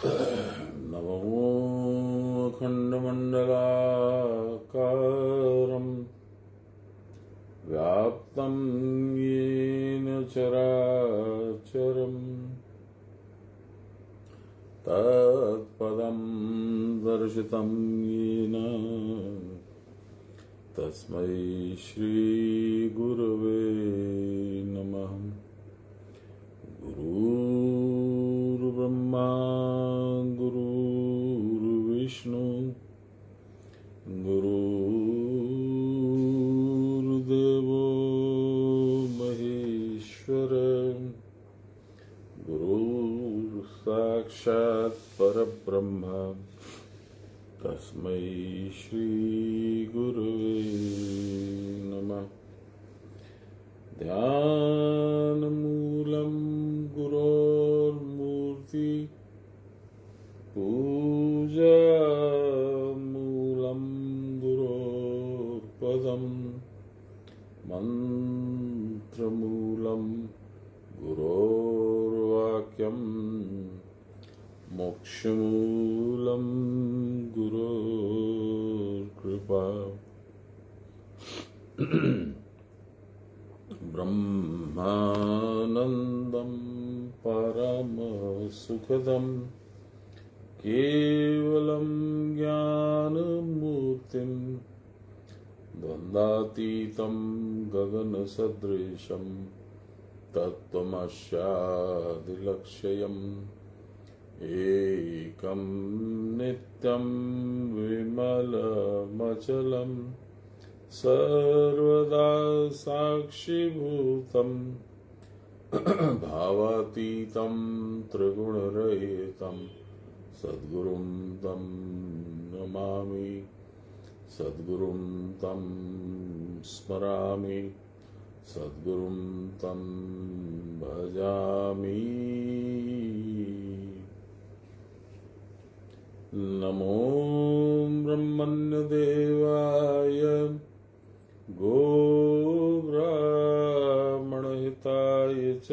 नमो अखण्डमण्डलाकारं व्याप्तं येन चराचरं तत्पदं दर्शितं येन तस्मै श्रीगुरवे नमः। गुरुर्ब्रह्मा गुरुर्विष्णु गुरुर्देवो महेश्वर गुरुर्साक्षात् परब्रह्म तस्मै श्रीगुरवे नमः। ध्यानमूलं गुरोर्मूर्ति पूजामूलं गुरोर्पदं मन्त्रमूलं गुरोर्वाक्यं मोक्षमूलं गुरोर्कृपा। ब्रह्मानन्दं परमसुखदं केवलं ज्ञानमूर्तिं द्वन्द्वातीतं गगनसदृशं तत्त्वमस्यादिलक्ष्यम् एकं नित्यं विमलमचलं सर्वदा साक्षिभूतं भावातीतं त्रिगुणरहितं सद्गुरुं तं नमामि सद्गुरुं तं स्मरामि सद्गुरुं तं भजामि। नमो ब्रह्मण्यदेवाय गोब्राह्मणहिताय च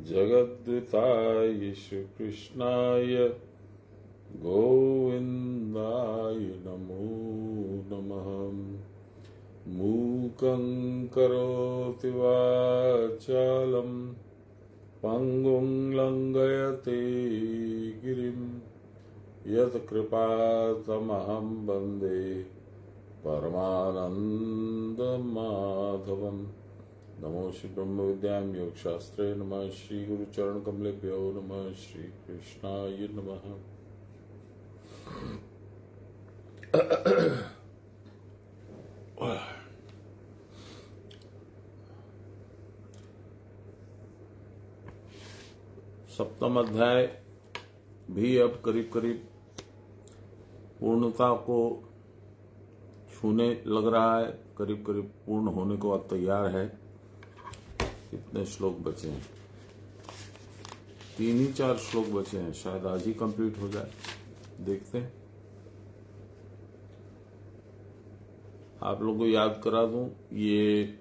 जगद्विताय श्रीकृष्णाय गोविन्दाय नमो नमः। मूकं करोति वाचालं पंगुं लंघयते गिरिं यत्कृपातमहं वन्दे परमानन्दमाधवं। नमो श्री ब्रह्म विद्यां योगशास्त्रे नमः श्री गुरुचरण कमलेभ्यो नमः श्री कृष्णाय नमः। सप्तम अध्याय भी अब करीब करीब पूर्णता को छूने लग रहा है, करीब करीब पूर्ण होने को अब तैयार है। कितने श्लोक बचे हैं? 3 ही 4 श्लोक बचे हैं, शायद आज ही कंप्लीट हो जाए, देखते हैं। आप लोगों को याद करा दूं, ये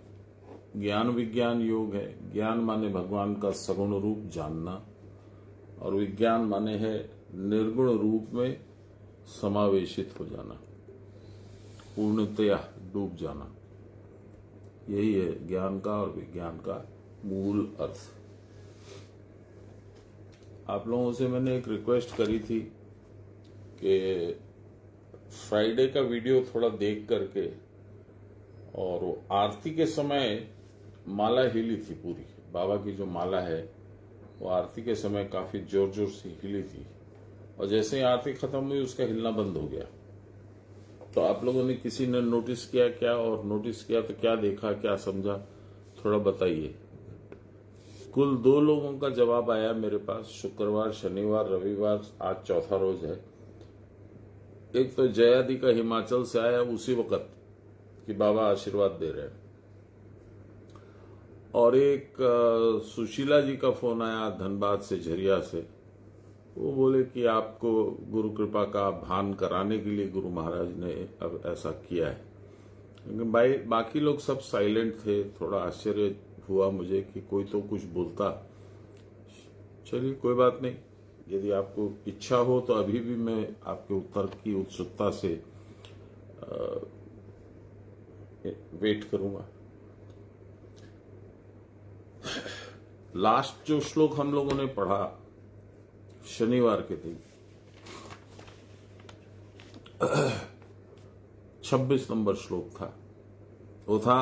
ज्ञान विज्ञान योग है। ज्ञान माने भगवान का सगुण रूप जानना और विज्ञान माने है निर्गुण रूप में समावेशित हो जाना, पूर्णतया डूब जाना। यही है ज्ञान का और विज्ञान का मूल अर्थ। आप लोगों से मैंने एक रिक्वेस्ट करी थी कि फ्राइडे का वीडियो थोड़ा देख करके, और वो आरती के समय माला हिली थी पूरी, बाबा की जो माला है वो आरती के समय काफी जोर जोर से हिली थी, और जैसे ही आरती खत्म हुई उसका हिलना बंद हो गया। तो आप लोगों ने किसी ने नोटिस किया क्या, और नोटिस किया तो क्या देखा, क्या समझा, थोड़ा बताइए। कुल 2 लोगों का जवाब आया मेरे पास, शुक्रवार शनिवार रविवार, आज चौथा रोज है। एक तो जयादी का हिमाचल से आया उसी वक्त कि बाबा आशीर्वाद दे रहे हैं, और एक सुशीला जी का फोन आया धनबाद से, झरिया से। वो बोले कि आपको गुरु कृपा का भान कराने के लिए गुरु महाराज ने अब ऐसा किया है। बाकी लोग सब साइलेंट थे। थोड़ा आश्चर्य हुआ मुझे कि कोई तो कुछ बोलता। चलिए कोई बात नहीं, यदि आपको इच्छा हो तो अभी भी मैं आपके उत्तर की उत्सुकता से वेट करूंगा। लास्ट जो श्लोक हम लोगों ने पढ़ा शनिवार के दिन 26 नंबर श्लोक था, वो था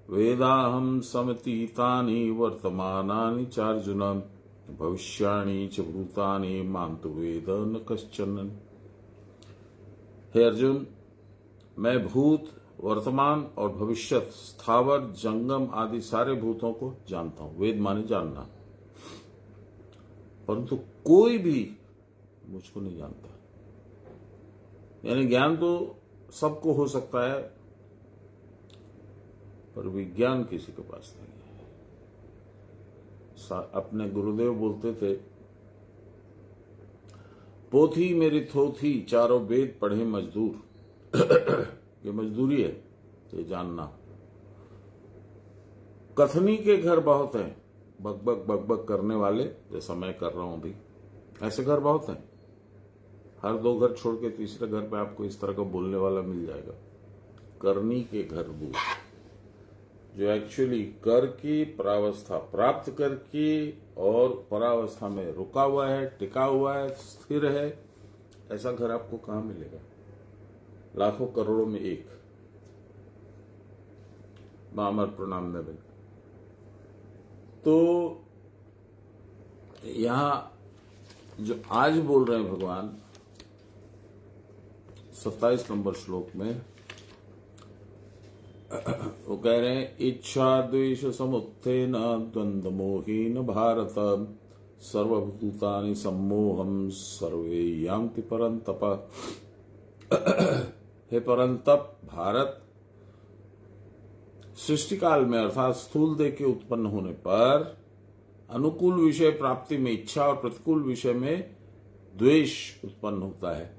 वेदाहम समतीतानि वर्तमानानि चार्जुन भविष्याणि च भूतानि मां तु वेद न कश्चन। हे अर्जुन, मैं भूत, वर्तमान और भविष्यत, स्थावर, जंगम आदि सारे भूतों को जानता हूं। वेद माने जानना, परंतु कोई भी मुझको नहीं जानता। यानी ज्ञान तो सबको हो सकता है, पर विज्ञान किसी के पास नहीं है। अपने गुरुदेव बोलते थे, पोथी मेरी थोथी, चारों वेद पढ़े मजदूर। ये मजदूरी है, ये जानना। कथनी के घर बहुत हैं, बकबक बकबक करने वाले, जैसा मैं कर रहा हूं अभी, ऐसे घर बहुत हैं। हर 2 घर छोड़ के तीसरे घर पे आपको इस तरह का बोलने वाला मिल जाएगा। करनी के घर वो जो एक्चुअली कर की परावस्था प्राप्त करके और परावस्था में रुका हुआ है, टिका हुआ है, स्थिर है, ऐसा घर आपको कहां मिलेगा? लाखों करोड़ों में एक। मामर प्रणाम नबी। तो यहां जो आज बोल रहे हैं भगवान 27 नंबर श्लोक में, वो कह रहे हैं इच्छा द्वेष समुत्थेन द्वंद्व मोहीन भारत सर्वभूतानि सम्मोहम सर्वे यान्ति परन्तप। हे परंतप भारत, सृष्टि काल में अर्थात स्थूल देह के उत्पन्न होने पर अनुकूल विषय प्राप्ति में इच्छा और प्रतिकूल विषय में द्वेष उत्पन्न होता है।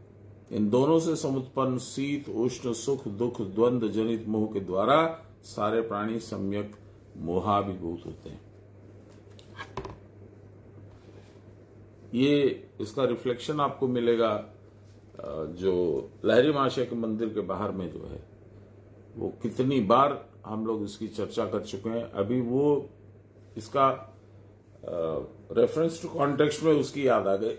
इन दोनों से समुत्पन्न शीत उष्ण सुख दुख द्वंद्व जनित मोह के द्वारा सारे प्राणी सम्यक मोहाभिभूत होते हैं। ये इसका रिफ्लेक्शन आपको मिलेगा जो लहरी महाशय के मंदिर के बाहर में जो है, वो कितनी बार हम लोग इसकी चर्चा कर चुके हैं। अभी वो इसका रेफरेंस टू कॉन्टेक्स्ट में उसकी याद आ गई।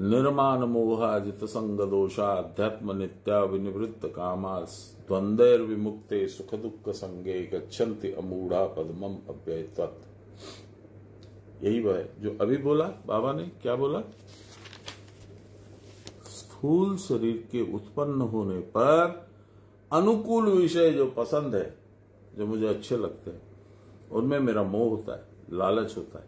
निर्माण मोहा जित संग दोषा अध्यात्म नित्या विनिवृत्त कामास द्वंद्वैर विमुक्ते सुख दुख संगे गच्छन्ति अमूढ़ा पद्मम अव्ययत्वत्। यही वह है जो अभी बोला बाबा ने। क्या बोला? स्थूल शरीर के उत्पन्न होने पर अनुकूल विषय जो पसंद है, जो मुझे अच्छे लगते हैं, उनमें मेरा मोह होता है, लालच होता है।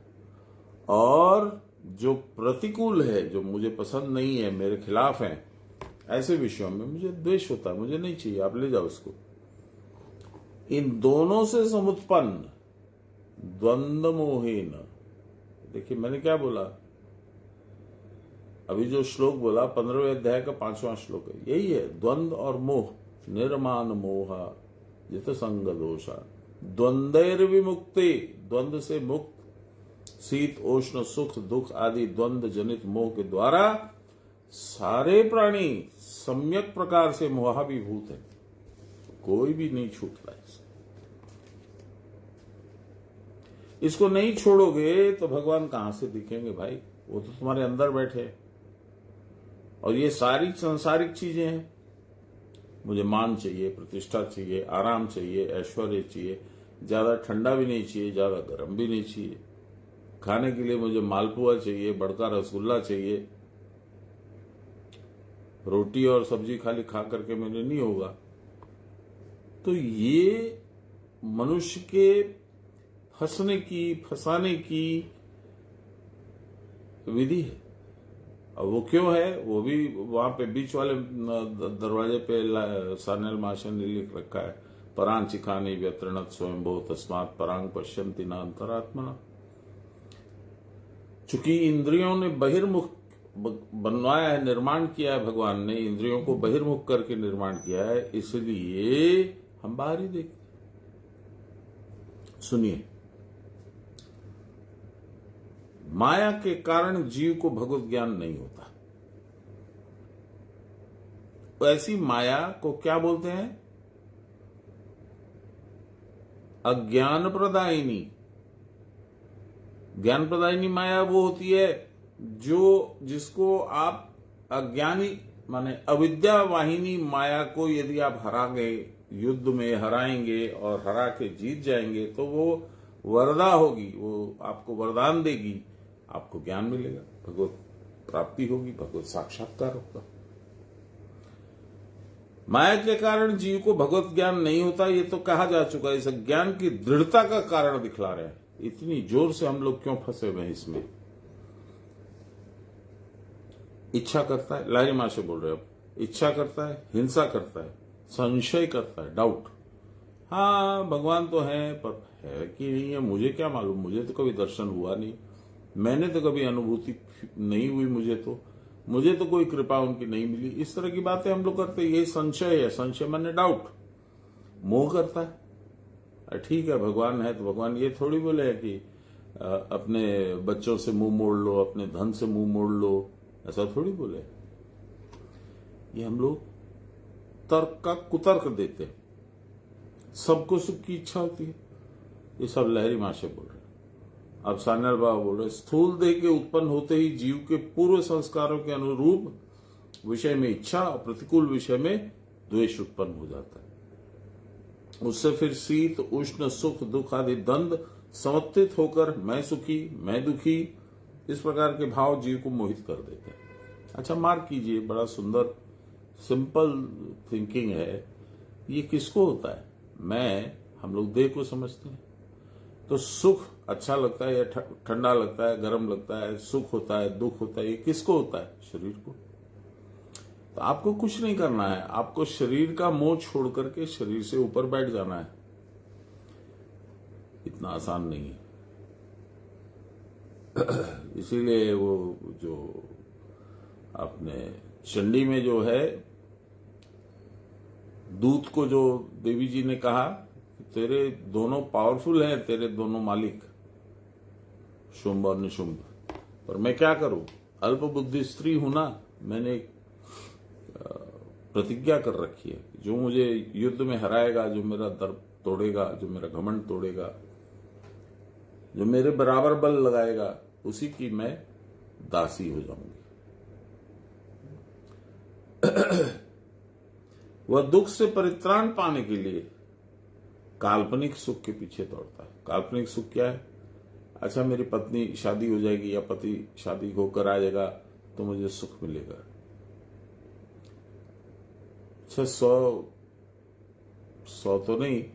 और जो प्रतिकूल है, जो मुझे पसंद नहीं है, मेरे खिलाफ है, ऐसे विषयों में मुझे द्वेष होता है, मुझे नहीं चाहिए, आप ले जाओ इसको। इन दोनों से समुत्पन्न द्वंद्व मोहीन। देखिए मैंने क्या बोला अभी, जो श्लोक बोला 15वें अध्याय का 5वां श्लोक है, यही है द्वंद्व और मोह। निर्माण मोहा जित संग दोषा द्वंद्वैर विमुक्ति, द्वंद्व से मुक्त, शीत उष्ण सुख दुख आदि द्वंद्व जनित मोह के द्वारा सारे प्राणी सम्यक प्रकार से मोहाभिभूत है, कोई भी नहीं छूटता है। इसको नहीं छोड़ोगे तो भगवान कहां से दिखेंगे भाई? वो तो तुम्हारे अंदर बैठे। और ये सारी सांसारिक चीजें हैं। मुझे मान चाहिए, प्रतिष्ठा चाहिए, आराम चाहिए, ऐश्वर्य चाहिए, ज्यादा ठंडा भी नहीं चाहिए, ज्यादा गर्म भी नहीं चाहिए। खाने के लिए मुझे मालपुआ चाहिए, बड़का रसगुल्ला चाहिए। रोटी और सब्जी खाली खा करके मेरे नहीं होगा। तो ये मनुष्य के फंसने की, फंसाने की विधि है। और वो क्यों है? वो भी वहां पे बीच वाले दरवाजे पे सानेल महाशय ने लिख रखा है, परांग चिखानी व्यतृणत स्वयंभो तस्मात् परांग पश्यन्ति न अंतरात्मना। चूंकि इंद्रियों ने बहिर्मुख बनवाया है, निर्माण किया है, भगवान ने इंद्रियों को बहिर्मुख करके निर्माण किया है, इसलिए हम बाहर ही देखते। सुनिए, माया के कारण जीव को भगवत ज्ञान नहीं होता। ऐसी माया को क्या बोलते हैं? अज्ञान प्रदायिनी। ज्ञान प्रदायिनी माया वो होती है जिसको आप अज्ञानी माने अविद्या वाहिनी माया को यदि आप हरा गए, युद्ध में हराएंगे और हरा के जीत जाएंगे तो वो वरदा होगी, वो आपको वरदान देगी, आपको ज्ञान मिलेगा, भगवत प्राप्ति होगी, भगवत साक्षात्कार होगा। माया के कारण जीव को भगवत ज्ञान नहीं होता, ये तो कहा जा चुका है। इस ज्ञान की दृढ़ता का कारण दिखला रहे हैं। इतनी जोर से हम लोग क्यों फंसे हुए हैं इसमें? इच्छा करता है, लारी मां से बोल रहे हो, इच्छा करता है, हिंसा करता है, संशय करता है, डाउट। हाँ भगवान तो है, पर है कि नहीं है मुझे क्या मालूम, मुझे तो कभी दर्शन हुआ नहीं, मैंने तो कभी अनुभूति नहीं हुई, मुझे तो कोई कृपा उनकी नहीं मिली। इस तरह की बातें हम लोग करते हैं। ये संशय है, संशय माने डाउट। मोह करता है। ठीक है भगवान है तो भगवान ये थोड़ी बोले है कि अपने बच्चों से मुंह मोड़ लो, अपने धन से मुंह मोड़ लो, ऐसा थोड़ी बोले। ये हम लोग तर्क का कुतर्क देते हैं। सबको सुख की इच्छा होती है, ये सब लहरी मां से बोल रहे हैं। अब सान्याल बाबा बोल रहे, स्थूल देह के उत्पन्न होते ही जीव के पूर्व संस्कारों के अनुरूप विषय में इच्छा और प्रतिकूल विषय में द्वेष उत्पन्न हो जाता है। उससे फिर शीत, उष्ण, सुख, दुख आदि द्वंद समर्थित होकर मैं सुखी, मैं दुखी, इस प्रकार के भाव जीव को मोहित कर देते हैं। अच्छा मार्क कीजिए, बड़ा सुंदर सिंपल थिंकिंग है। ये किसको होता है? मैं, हम लोग देह को समझते हैं। तो सुख अच्छा लगता है या ठंडा लगता है, गर्म लगता है, सुख होता है, दुख होता है, ये किसको होता है? शरीर को। तो आपको कुछ नहीं करना है, आपको शरीर का मोह छोड़ करके शरीर से ऊपर बैठ जाना है। इतना आसान नहीं है। इसीलिए वो जो अपने चंडी में जो है, दूत को जो देवी जी ने कहा, तेरे दोनों पावरफुल हैं, तेरे दोनों मालिक शुंभ और निशुंभ, पर मैं क्या करूं? अल्प बुद्धि स्त्री हूं ना। मैंने प्रतिज्ञा कर रखी है, जो मुझे युद्ध में हराएगा, जो मेरा दर्प तोड़ेगा, जो मेरा घमंड तोड़ेगा, जो मेरे बराबर बल लगाएगा, उसी की मैं दासी हो जाऊंगी। वह दुख से परित्राण पाने के लिए काल्पनिक सुख के पीछे दौड़ता है। काल्पनिक सुख क्या है? अच्छा मेरी पत्नी शादी हो जाएगी या पति शादी होकर आ जाएगा तो मुझे सुख मिलेगा। अच्छा 100 तो नहीं,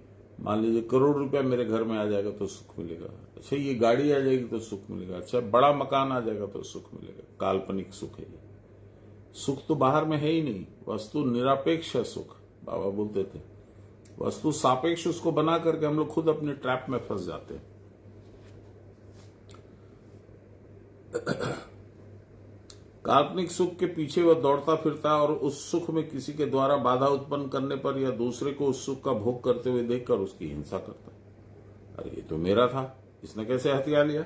मान लीजिए करोड़ रुपया मेरे घर में आ जाएगा तो सुख मिलेगा। अच्छा ये गाड़ी आ जाएगी तो सुख मिलेगा। अच्छा बड़ा मकान आ जाएगा तो सुख मिलेगा। काल्पनिक सुख है ये। सुख तो बाहर में है ही नहीं। वस्तु निरपेक्ष है सुख, बाबा बोलते थे। वस्तु सापेक्ष उसको बना करके हम लोग खुद अपने ट्रैप में फंस जाते हैं। काल्पनिक सुख के पीछे वह दौड़ता फिरता है और उस सुख में किसी के द्वारा बाधा उत्पन्न करने पर या दूसरे को उस सुख का भोग करते हुए देखकर उसकी हिंसा करता है। अरे ये तो मेरा था, इसने कैसे हथिया लिया?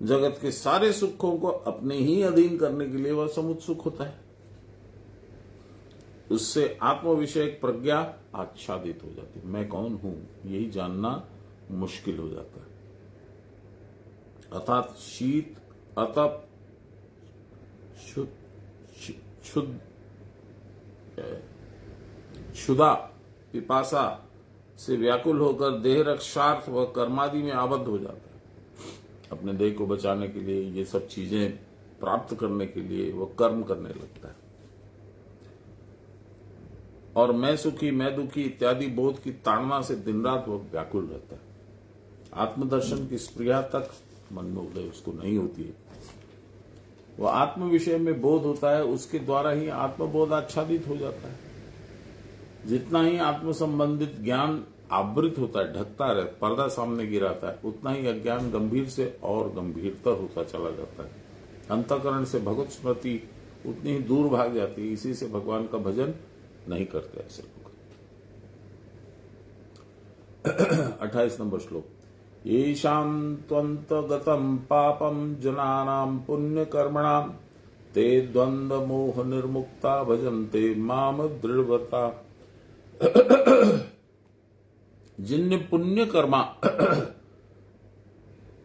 जगत के सारे सुखों को अपने ही अधीन करने के लिए वह समुत्सुक होता है। उससे आत्म विषयक प्रज्ञा आच्छादित हो जाती है। मैं कौन हूं यही जानना मुश्किल हो जाता है। अर्थात शीत, अतप, क्षुधा, पिपासा से व्याकुल होकर देह रक्षार्थ व कर्मादि में आबद्ध हो जाता है। अपने देह को बचाने के लिए, ये सब चीजें प्राप्त करने के लिए वह कर्म करने लगता है। और मैं सुखी, मैं दुखी इत्यादि बोध की ताड़ना से दिन रात वह व्याकुल रहता है। आत्मदर्शन की स्प्रिया तक मन में उदय उसको नहीं होती है। वह आत्म विषय में बोध होता है, उसके द्वारा ही आत्मबोध आच्छादित हो जाता है। जितना ही आत्म संबंधित ज्ञान आवृत होता है, ढकता रहे, पर्दा सामने गिराता है, उतना ही अज्ञान गंभीर से और गंभीरतर होता चला जाता है। अंतःकरण से भगवत स्मृति उतनी ही दूर भाग जाती है। इसी से भगवान का भजन नहीं करते ऐसे लोग। 28 नंबर श्लोक। येषां त्वन्तगतं पापं जनानां पुण्यकर्मणां ते द्वंद्व मोह निर्मुक्ता भजन्ते माम दृढ़व्रता। जिनने पुण्य कर्मा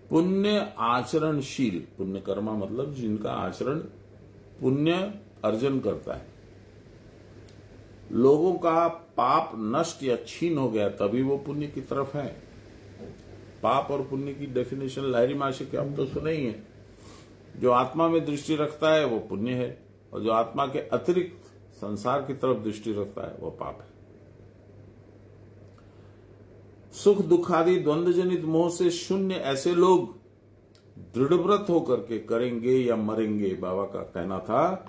पुण्य आचरणशील, पुण्य कर्मा मतलब जिनका आचरण पुण्य अर्जन करता है, लोगों का पाप नष्ट या छीन हो गया तभी वो पुण्य की तरफ है। पाप और पुण्य की डेफिनेशन लहरी माशे के हम तो सुने ही है। जो आत्मा में दृष्टि रखता है वो पुण्य है, और जो आत्मा के अतिरिक्त संसार की तरफ दृष्टि रखता है वो पाप है। सुख दुख आदि द्वंद्व जनित मोह से शून्य ऐसे लोग दृढ़व्रत होकर के करेंगे या मरेंगे, बाबा का कहना था।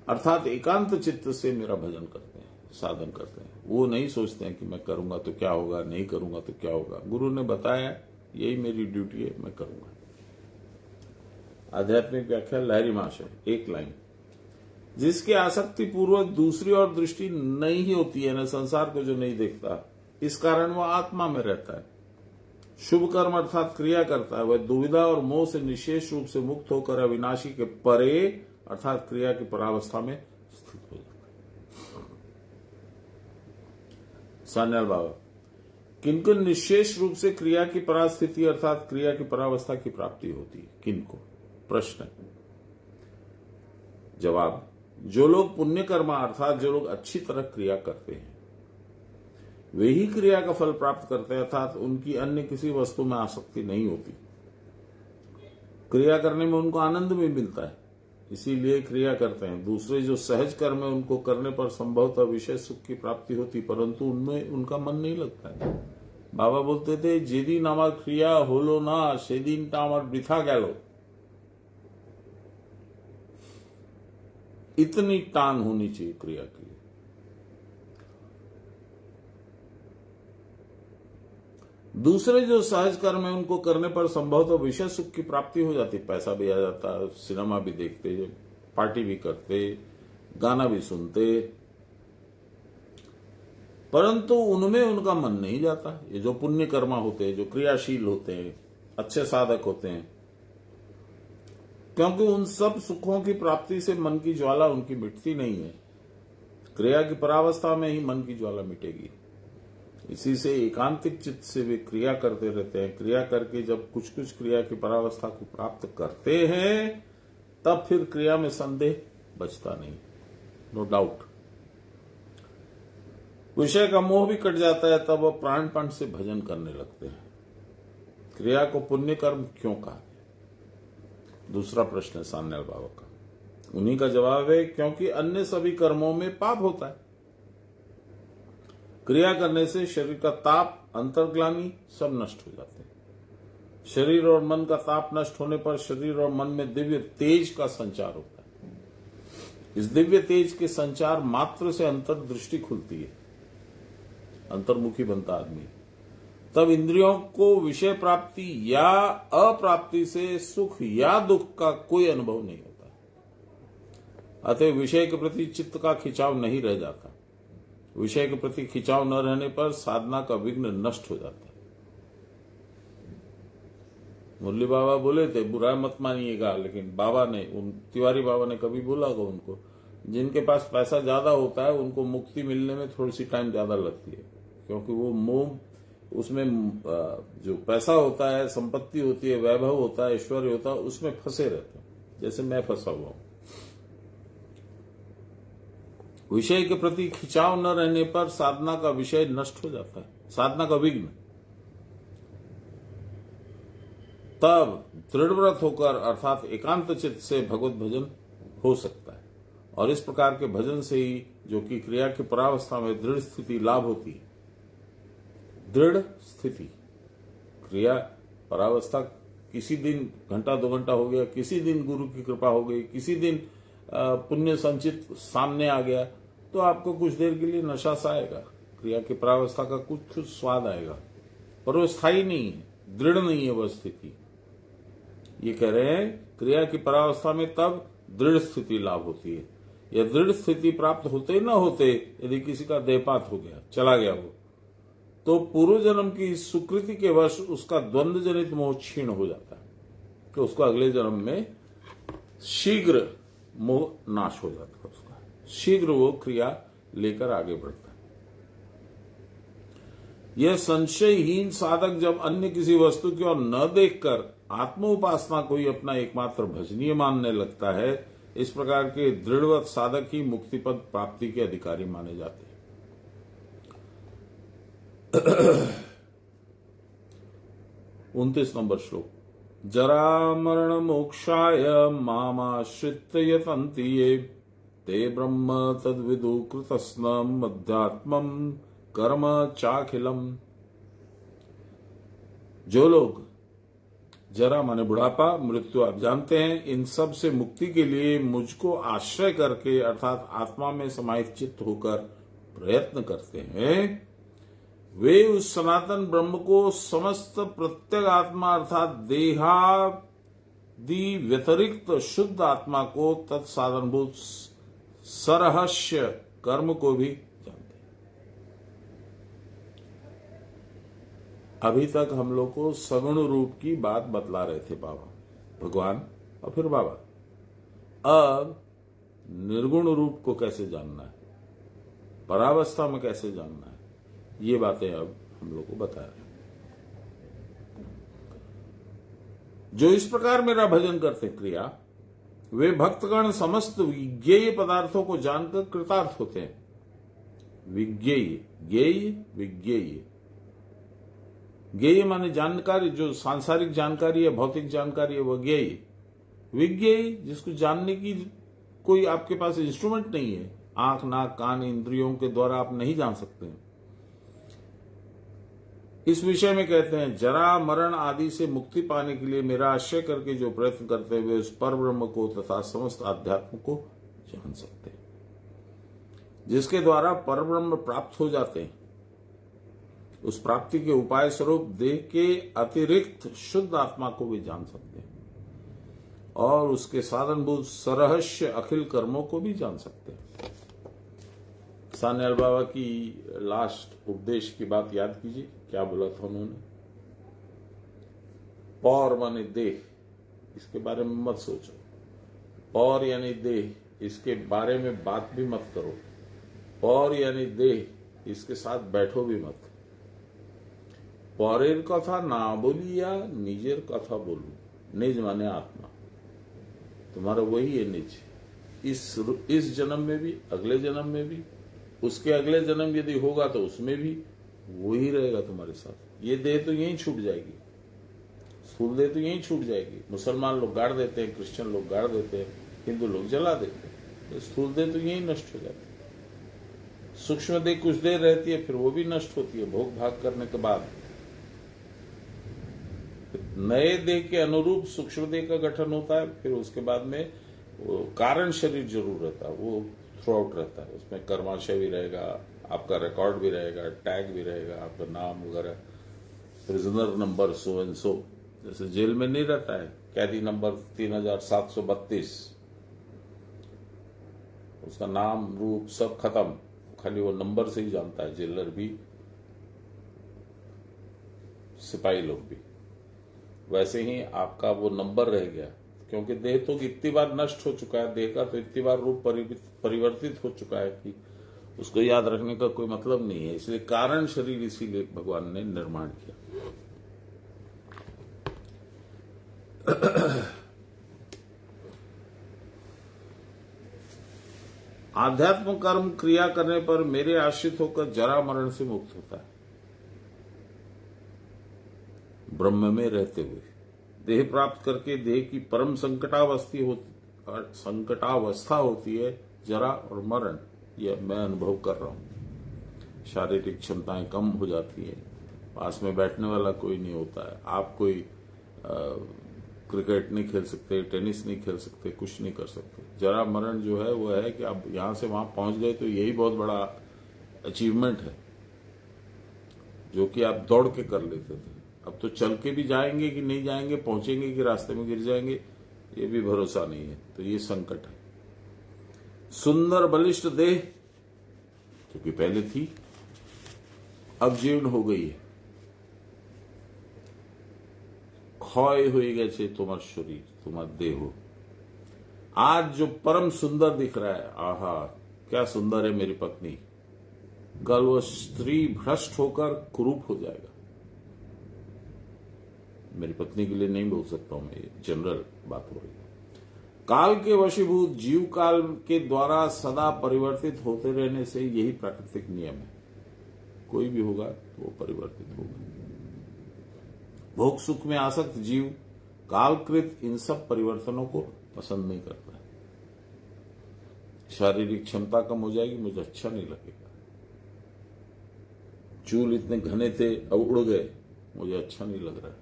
अर्थात एकांत चित्त से मेरा भजन करते हैं, साधन करते हैं। वो नहीं सोचते हैं कि मैं करूंगा तो क्या होगा, नहीं करूंगा तो क्या होगा। गुरु ने बताया यही मेरी ड्यूटी है, मैं करूंगा। आध्यात्मिक व्याख्या लहरी माशे, एक लाइन। जिसकी आसक्ति पूर्वक दूसरी ओर दृष्टि नहीं होती है, न संसार को जो नहीं देखता, इस कारण वह आत्मा में रहता है, शुभ कर्म अर्थात क्रिया करता है, वह दुविधा और मोह से निशेष रूप से मुक्त होकर अविनाशी के परे अर्थात क्रिया की परावस्था में स्थित हो जाता है। सान्याल बाबा, किनको निशेष रूप से क्रिया की परास्थिति अर्थात क्रिया की परावस्था की प्राप्ति होती है? किनको? प्रश्न। जवाब, जो लोग पुण्य कर्मा अर्थात जो लोग अच्छी तरह क्रिया करते हैं वे ही क्रिया का फल प्राप्त करते हैं, अर्थात उनकी अन्य किसी वस्तु में आसक्ति नहीं होती। क्रिया करने में उनको आनंद भी मिलता है, इसीलिए क्रिया करते हैं। दूसरे जो सहज कर्म है उनको करने पर संभवतः विषय सुख की प्राप्ति होती, परंतु उनमें उनका मन नहीं लगता है। बाबा बोलते थे, जेदिन आमार क्रिया होलो ना सेदिन ता आमार वृथा गेलो। इतनी टान होनी चाहिए क्रिया की। दूसरे जो सहज कर्म है उनको करने पर संभवतः विषय सुख की प्राप्ति हो जाती, पैसा भी आ जाता, सिनेमा भी देखते, पार्टी भी करते, गाना भी सुनते, परंतु उनमें उनका मन नहीं जाता। ये जो पुण्य कर्मा होते हैं, जो क्रियाशील होते हैं, अच्छे साधक होते हैं, क्योंकि उन सब सुखों की प्राप्ति से मन की ज्वाला उनकी मिटती नहीं है। क्रिया की परावस्था में ही मन की ज्वाला मिटेगी। इसी से एकांतिक चित्त से वे क्रिया करते रहते हैं। क्रिया करके जब कुछ कुछ क्रिया की परावस्था को प्राप्त करते हैं, तब फिर क्रिया में संदेह बचता नहीं, नो डाउट। विषय का मोह भी कट जाता है, तब वह प्राणपण से भजन करने लगते हैं। क्रिया को पुण्य कर्म क्यों कहा? दूसरा प्रश्न है सान्याल बाबा का। उन्हीं का जवाब है, क्योंकि अन्य सभी कर्मों में पाप होता है। क्रिया करने से शरीर का ताप, अंतर्ग्लानि सब नष्ट हो जाते हैं। शरीर और मन का ताप नष्ट होने पर शरीर और मन में दिव्य तेज का संचार होता है। इस दिव्य तेज के संचार मात्र से अंतर्दृष्टि खुलती है, अंतर्मुखी बनता आदमी। तब इंद्रियों को विषय प्राप्ति या अप्राप्ति से सुख या दुख का कोई अनुभव नहीं होता। अतः विषय के प्रति चित्त का खिंचाव नहीं रह जाता। विषय के प्रति खिंचाव न रहने पर साधना का विघ्न नष्ट हो जाता है। मुरली बाबा बोले थे, बुरा मत मानिएगा, लेकिन बाबा ने, तिवारी बाबा ने कभी बोला होगा उनको, जिनके पास पैसा ज्यादा होता है उनको मुक्ति मिलने में थोड़ी सी टाइम ज्यादा लगती है, क्योंकि वो मोह, उसमें जो पैसा होता है, संपत्ति होती है, वैभव होता है, ऐश्वर्य होता है, उसमें फंसे रहते हैं, जैसे मैं फंसा हुआ हूं। विषय के प्रति खिंचाव न रहने पर साधना का विषय नष्ट हो जाता है, साधना का विघ्न। तब दृढ़व्रत होकर अर्थात एकांत चित्त से भगवत भजन हो सकता है, और इस प्रकार के भजन से ही जो कि क्रिया की परावस्था में दृढ़ स्थिति लाभ होती है। दृढ़ स्थिति, क्रिया परावस्था, किसी दिन घंटा 2 घंटा हो गया, किसी दिन गुरु की कृपा हो गई, किसी दिन पुण्य संचित सामने आ गया, तो आपको कुछ देर के लिए नशा सा आएगा, क्रिया की परावस्था का कुछ स्वाद आएगा, पर वो स्थायी नहीं है, दृढ़ नहीं है वह स्थिति। ये कह रहे हैं क्रिया की परावस्था में तब दृढ़ स्थिति लाभ होती है। यह दृढ़ स्थिति प्राप्त होते न होते यदि किसी का देहपात हो गया, चला गया वो, तो पूर्व जन्म की सुकृति के वश उसका द्वंद्व जनित मोह क्षीण हो जाता है, कि उसको अगले जन्म में शीघ्र मोह नाश हो जाता है, उसका शीघ्र वो क्रिया लेकर आगे बढ़ता है। यह संशयहीन साधक जब अन्य किसी वस्तु की ओर न देखकर आत्मोपासना को ही अपना एकमात्र भजनीय मानने लगता है, इस प्रकार के दृढ़वत साधक ही मुक्तिपद प्राप्ति के अधिकारी माने जाते हैं। 29 नंबर श्लोक। जरा मरण मोक्षाय मामाश्रित्य यतन्ति ये ते ब्रह्म तद्विदु कृतस्नम् अध्यात्मम् कर्म चाखिलम। जो लोग जरा माने बुढ़ापा, मृत्यु आप जानते हैं, इन सब से मुक्ति के लिए मुझको आश्रय करके अर्थात आत्मा में समाहित चित्त होकर प्रयत्न करते हैं, वे उस सनातन ब्रह्म को समस्त प्रत्येक आत्मा अर्थात देहादि व्यतिरिक्त शुद्ध आत्मा को तत्साधनभूत सरहस्य कर्म को भी जानते हैं। अभी तक हम लोग को सगुण रूप की बात बतला रहे थे बाबा, भगवान और फिर बाबा। अब निर्गुण रूप को कैसे जानना है, परावस्था में कैसे जानना है, ये बातें अब हम लोग को बता रहे हैं। जो इस प्रकार मेरा भजन करते क्रिया, वे भक्तगण समस्त विज्ञेय पदार्थों को जानकर कृतार्थ होते हैं। विज्ञेय, ज्ञेय, विज्ञेय। ज्ञेय माने जानकारी, जो सांसारिक जानकारी है, भौतिक जानकारी है, वह ज्ञेय। विज्ञेय जिसको जानने की कोई आपके पास इंस्ट्रूमेंट नहीं है, आंख, नाक, कान, इंद्रियों के द्वारा आप नहीं जान सकते हैं। इस विषय में कहते हैं, जरा मरण आदि से मुक्ति पाने के लिए मेरा आश्रय करके जो प्रयत्न करते हुए उस पर ब्रह्म को तथा समस्त अध्यात्म को जान सकते हैं, जिसके द्वारा पर ब्रह्म प्राप्त हो जाते हैं। उस प्राप्ति के उपाय स्वरूप देह के अतिरिक्त शुद्ध आत्मा को भी जान सकते हैं और उसके साधनभूत सरहस्य अखिल कर्मों को भी जान सकते हैं। सान्याल बाबा की लास्ट उपदेश की बात याद कीजिए, क्या बोला था उन्होंने? पौर माने देह, इसके बारे में मत सोचो। पौर यानी देह, इसके बारे में बात भी मत करो। पौर यानी देह, इसके साथ बैठो भी मत। पौरेर कथा ना बोलिया, निजेर कथा बोलू। निज माने आत्मा, तुम्हारा वही है निज। इस जन्म में भी, अगले जन्म में भी, उसके अगले जन्म यदि होगा तो उसमें भी वही रहेगा तुम्हारे साथ। ये देह तो यहीं छूट जाएगी, स्थूल देह तो यहीं छूट जाएगी। मुसलमान लोग गाड़ देते हैं, क्रिश्चियन लोग गाड़ देते हैं, हिंदू लोग जला देते हैं, तो स्थूल देह तो यहीं नष्ट हो जाती है। सूक्ष्म देह कुछ देर रहती है, फिर वो भी नष्ट होती है भोग भाग करने के बाद। नए देह के अनुरूप सूक्ष्म देह का गठन होता है, फिर उसके बाद में वो कारण शरीर जरूर रहता है, वो थ्रू आउट रहता है। उसमें कर्माशय भी रहेगा, आपका रिकॉर्ड भी रहेगा, टैग भी रहेगा, आपका नाम वगैरह, prisoner number so and so. जैसे जेल में नहीं रहता है कैदी नंबर 3732, उसका नाम रूप सब खत्म, खाली वो नंबर से ही जानता है जेलर भी, सिपाही लोग भी। वैसे ही आपका वो नंबर रह गया, क्योंकि देह तो इतनी बार नष्ट हो चुका है, देह का तो इतनी बार रूप परिवर्तित हो चुका है कि उसको याद रखने का कोई मतलब नहीं है। इसलिए कारण शरीर इसीलिए भगवान ने निर्माण किया। आध्यात्म कर्म क्रिया करने पर मेरे आश्रित होकर जरा मरण से मुक्त होता है। ब्रह्म में रहते हुए देह प्राप्त करके देह की परम संकटावस्था होती है जरा और मरण। यह मैं अनुभव कर रहा हूं। शारीरिक क्षमताएं कम हो जाती है, पास में बैठने वाला कोई नहीं होता है, आप कोई क्रिकेट नहीं खेल सकते, टेनिस नहीं खेल सकते, कुछ नहीं कर सकते। जरा मरण जो है वो है कि आप यहां से वहां पहुंच गए, तो यही बहुत बड़ा अचीवमेंट है जो कि आप दौड़ के कर लेते थे। अब तो चल के भी जाएंगे कि नहीं जाएंगे, पहुंचेंगे कि रास्ते में गिर जाएंगे, ये भी भरोसा नहीं है। तो ये संकट है। सुंदर बलिष्ठ देह, क्योंकि पहले थी, अब जीर्ण हो गई है, ক্ষয় হয়ে গেছে তোমার শরীর, তোমার দেহ। आज जो परम सुंदर दिख रहा है, आहा क्या सुंदर है मेरी पत्नी, कल वो स्त्री भ्रष्ट होकर कुरूप हो जाएगा। मेरी पत्नी के लिए नहीं बोल सकता हूं मैं, जनरल बात हो रही है। काल के वशीभूत जीव काल के द्वारा सदा परिवर्तित होते रहने से यही प्राकृतिक नियम है। कोई भी होगा तो वो परिवर्तित होगा। भोग सुख में आसक्त जीव कालकृत इन सब परिवर्तनों को पसंद नहीं करता है। शारीरिक क्षमता कम हो जाएगी, मुझे अच्छा नहीं लगेगा। चूल इतने घने थे अब उड़ गए, मुझे अच्छा नहीं लग रहा है।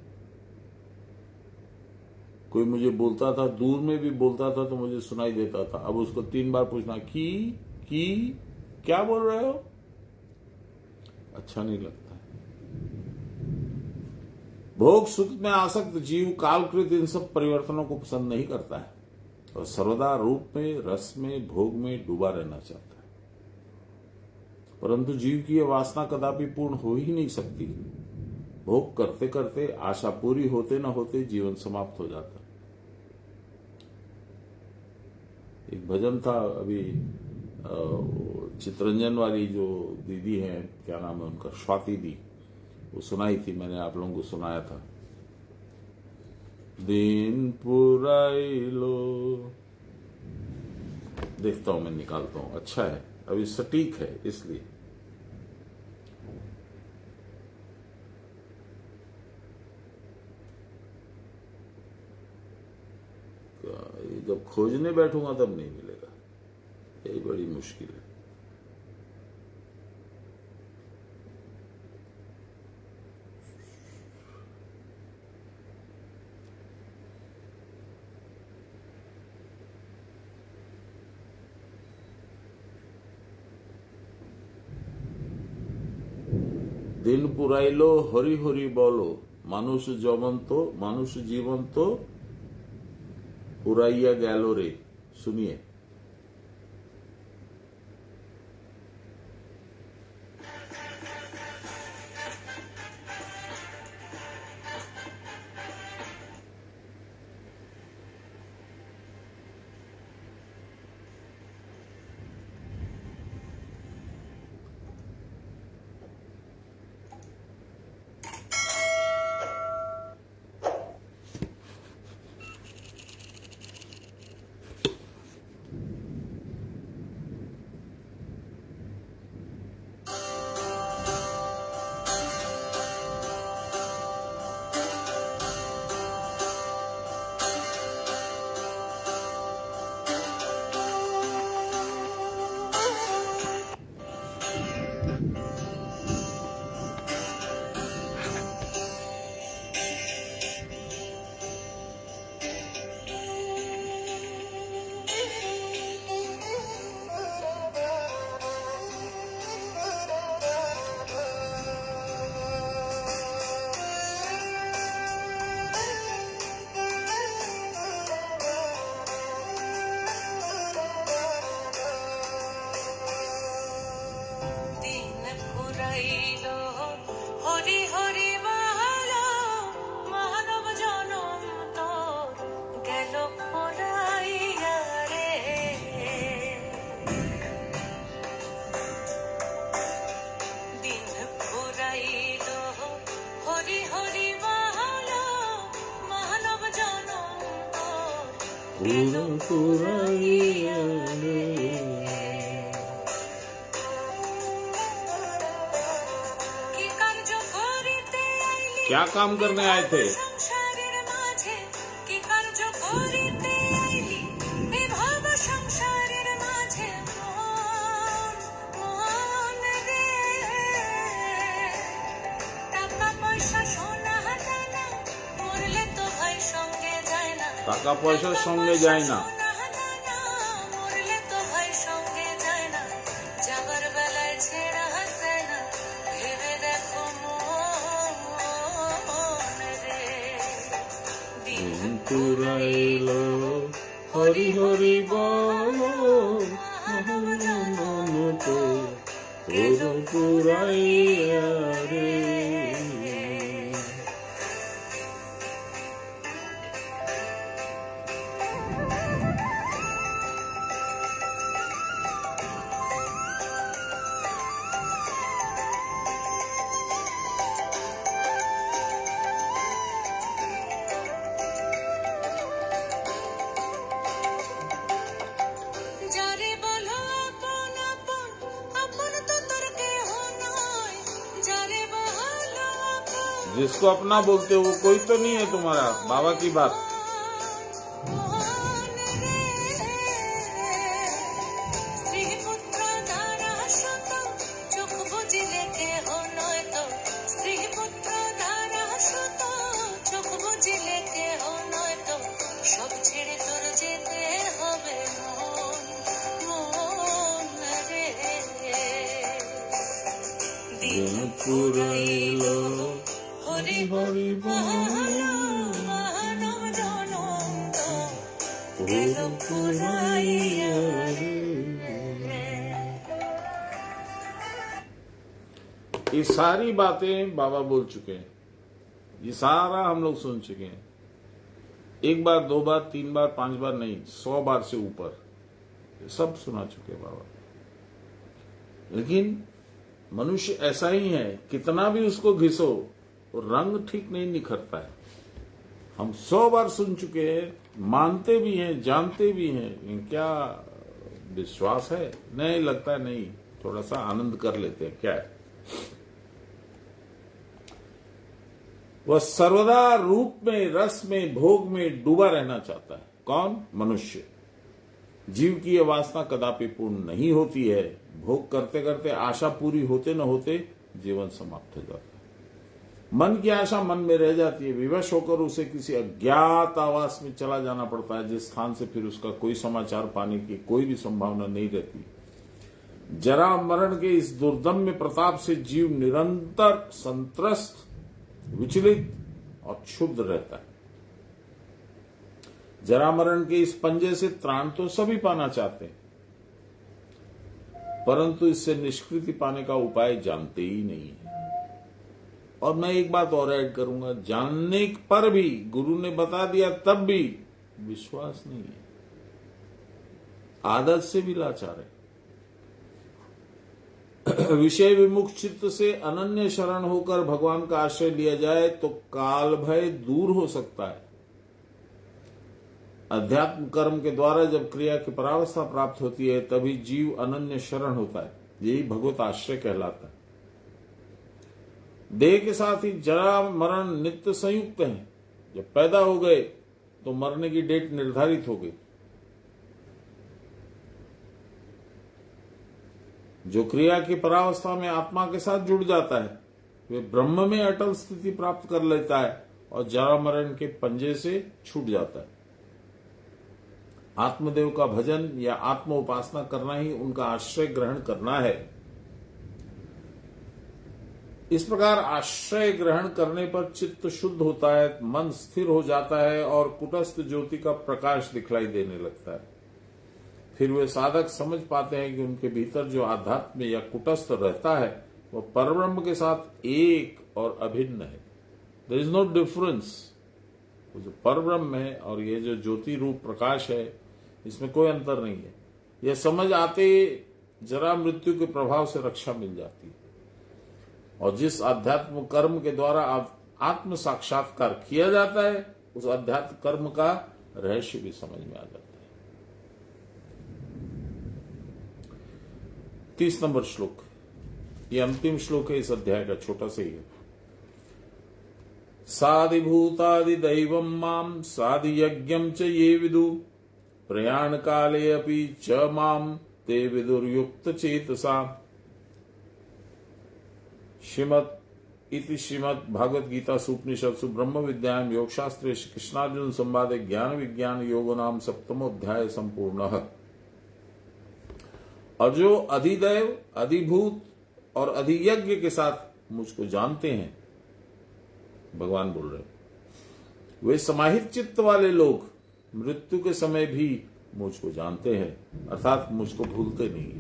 कोई मुझे बोलता था, दूर में भी बोलता था तो मुझे सुनाई देता था, अब उसको 3 बार पूछना की क्या बोल रहे हो, अच्छा नहीं लगता। भोग सुख में आसक्त जीव कालकृत इन सब परिवर्तनों को पसंद नहीं करता है और सर्वदा रूप में, रस में, भोग में डूबा रहना चाहता है। परंतु जीव की यह वासना कदापि पूर्ण हो ही नहीं सकती। भोग करते करते आशा पूरी होते न होते जीवन समाप्त हो जाता है। एक भजन था अभी, चित्रंजन वाली जो दीदी है, क्या नाम है उनका, स्वाति दी, वो सुनाई थी, मैंने आप लोगों को सुनाया था। दिन पुराइलो, देखता हूं मैं, निकालता हूं, अच्छा है, अभी सटीक है इसलिए। जब खोजने बैठूंगा तब नहीं मिलेगा, यही बड़ी मुश्किल है। दिन पुराइलो हरि हरि बोलो, मानुष जीवन तो पुराइया गैलो रे। सुनिए, क्या काम करने आए थे? টাকা পয়সার সঙ্গে যায় না। হরি হরি বলো, पुरैया रे। जिसको अपना बोलते हो वो कोई तो नहीं है तुम्हारा। बाबा की बात। पुराइलो हरि हरि ये सारी बातें बाबा बोल चुके हैं। ये सारा हम लोग सुन चुके हैं। एक बार, दो बार, तीन बार, 5 बार नहीं, 100 बार से ऊपर सब सुना चुके हैं बाबा। लेकिन मनुष्य ऐसा ही है, कितना भी उसको घिसो रंग ठीक नहीं निखरता है। हम 100 बार सुन चुके हैं, मानते भी हैं, जानते भी हैं, क्या विश्वास है? नहीं लगता है, नहीं, थोड़ा सा आनंद कर लेते हैं, क्या है? वह सर्वदा रूप में, रस में, भोग में डूबा रहना चाहता है। कौन? मनुष्य। जीव की यह वासना कदापि पूर्ण नहीं होती है। भोग करते करते आशा पूरी होते न होते जीवन समाप्त हो जाता है। मन की आशा मन में रह जाती है। विवश होकर उसे किसी अज्ञात आवास में चला जाना पड़ता है, जिस स्थान से फिर उसका कोई समाचार पाने की कोई भी संभावना नहीं रहती। जरा मरण के इस दुर्दम्य प्रताप से जीव निरंतर संत्रस्त, विचलित और क्षुब्ध रहता है। जरा मरण के इस पंजे से त्राण तो सभी पाना चाहते हैं, परंतु इससे निष्कृति पाने का उपाय जानते ही नहीं है। और मैं एक बात और ऐड करूंगा, जानने पर भी, गुरु ने बता दिया तब भी विश्वास नहीं है। आदत से भी लाचार है। विषय विमुख चित्त से अनन्य शरण होकर भगवान का आश्रय लिया जाए तो काल भय दूर हो सकता है। अध्यात्म कर्म के द्वारा जब क्रिया की परावस्था प्राप्त होती है तभी जीव अनन्य शरण होता है। यही भगवत आश्रय कहलाता है। देह के साथ ही जरा मरण नित्य संयुक्त है। जब पैदा हो गए तो मरने की डेट निर्धारित हो गई। जो क्रिया की परावस्था में आत्मा के साथ जुड़ जाता है वे ब्रह्म में अटल स्थिति प्राप्त कर लेता है और जरा मरण के पंजे से छूट जाता है। आत्मदेव का भजन या आत्म उपासना करना ही उनका आश्रय ग्रहण करना है। इस प्रकार आश्रय ग्रहण करने पर चित्त शुद्ध होता है, मन स्थिर हो जाता है और कुटस्थ ज्योति का प्रकाश दिखलाई देने लगता है। फिर वे साधक समझ पाते हैं कि उनके भीतर जो आध्यात्म या कुटस्थ रहता है वह परब्रह्म के साथ एक और अभिन्न है। There is no difference. जो परब्रह्म है और ये जो ज्योति रूप प्रकाश है इसमें कोई अंतर नहीं है। यह समझ आते जरा मृत्यु के प्रभाव से रक्षा मिल जाती है। और जिस अध्यात्म कर्म के द्वारा आत्म साक्षात्कार किया जाता है उस अध्यात्म कर्म का रहस्य भी समझ में आ जाता है। 30 नंबर श्लोक, ये अंतिम श्लोक है इस अध्याय का, छोटा सा ही है। साधिभूतादि दैवम माम साधि यज्ञम च ये विदु प्रयाण काले अपि च माम ते विदुर्युक्त चेतसा। श्रीमद् भागवत गीता उपनिषत्सु ब्रह्म विद्यायां योग शास्त्रे श्री कृष्णार्जुन संवादे ज्ञान विज्ञान योगो नाम 7वाध्याय संपूर्ण। और जो अधिदैव, अधिभूत और अधियज्ञ के साथ मुझको जानते हैं, भगवान बोल रहे, वे समाहित चित्त वाले लोग मृत्यु के समय भी मुझको जानते हैं, अर्थात मुझको भूलते नहीं।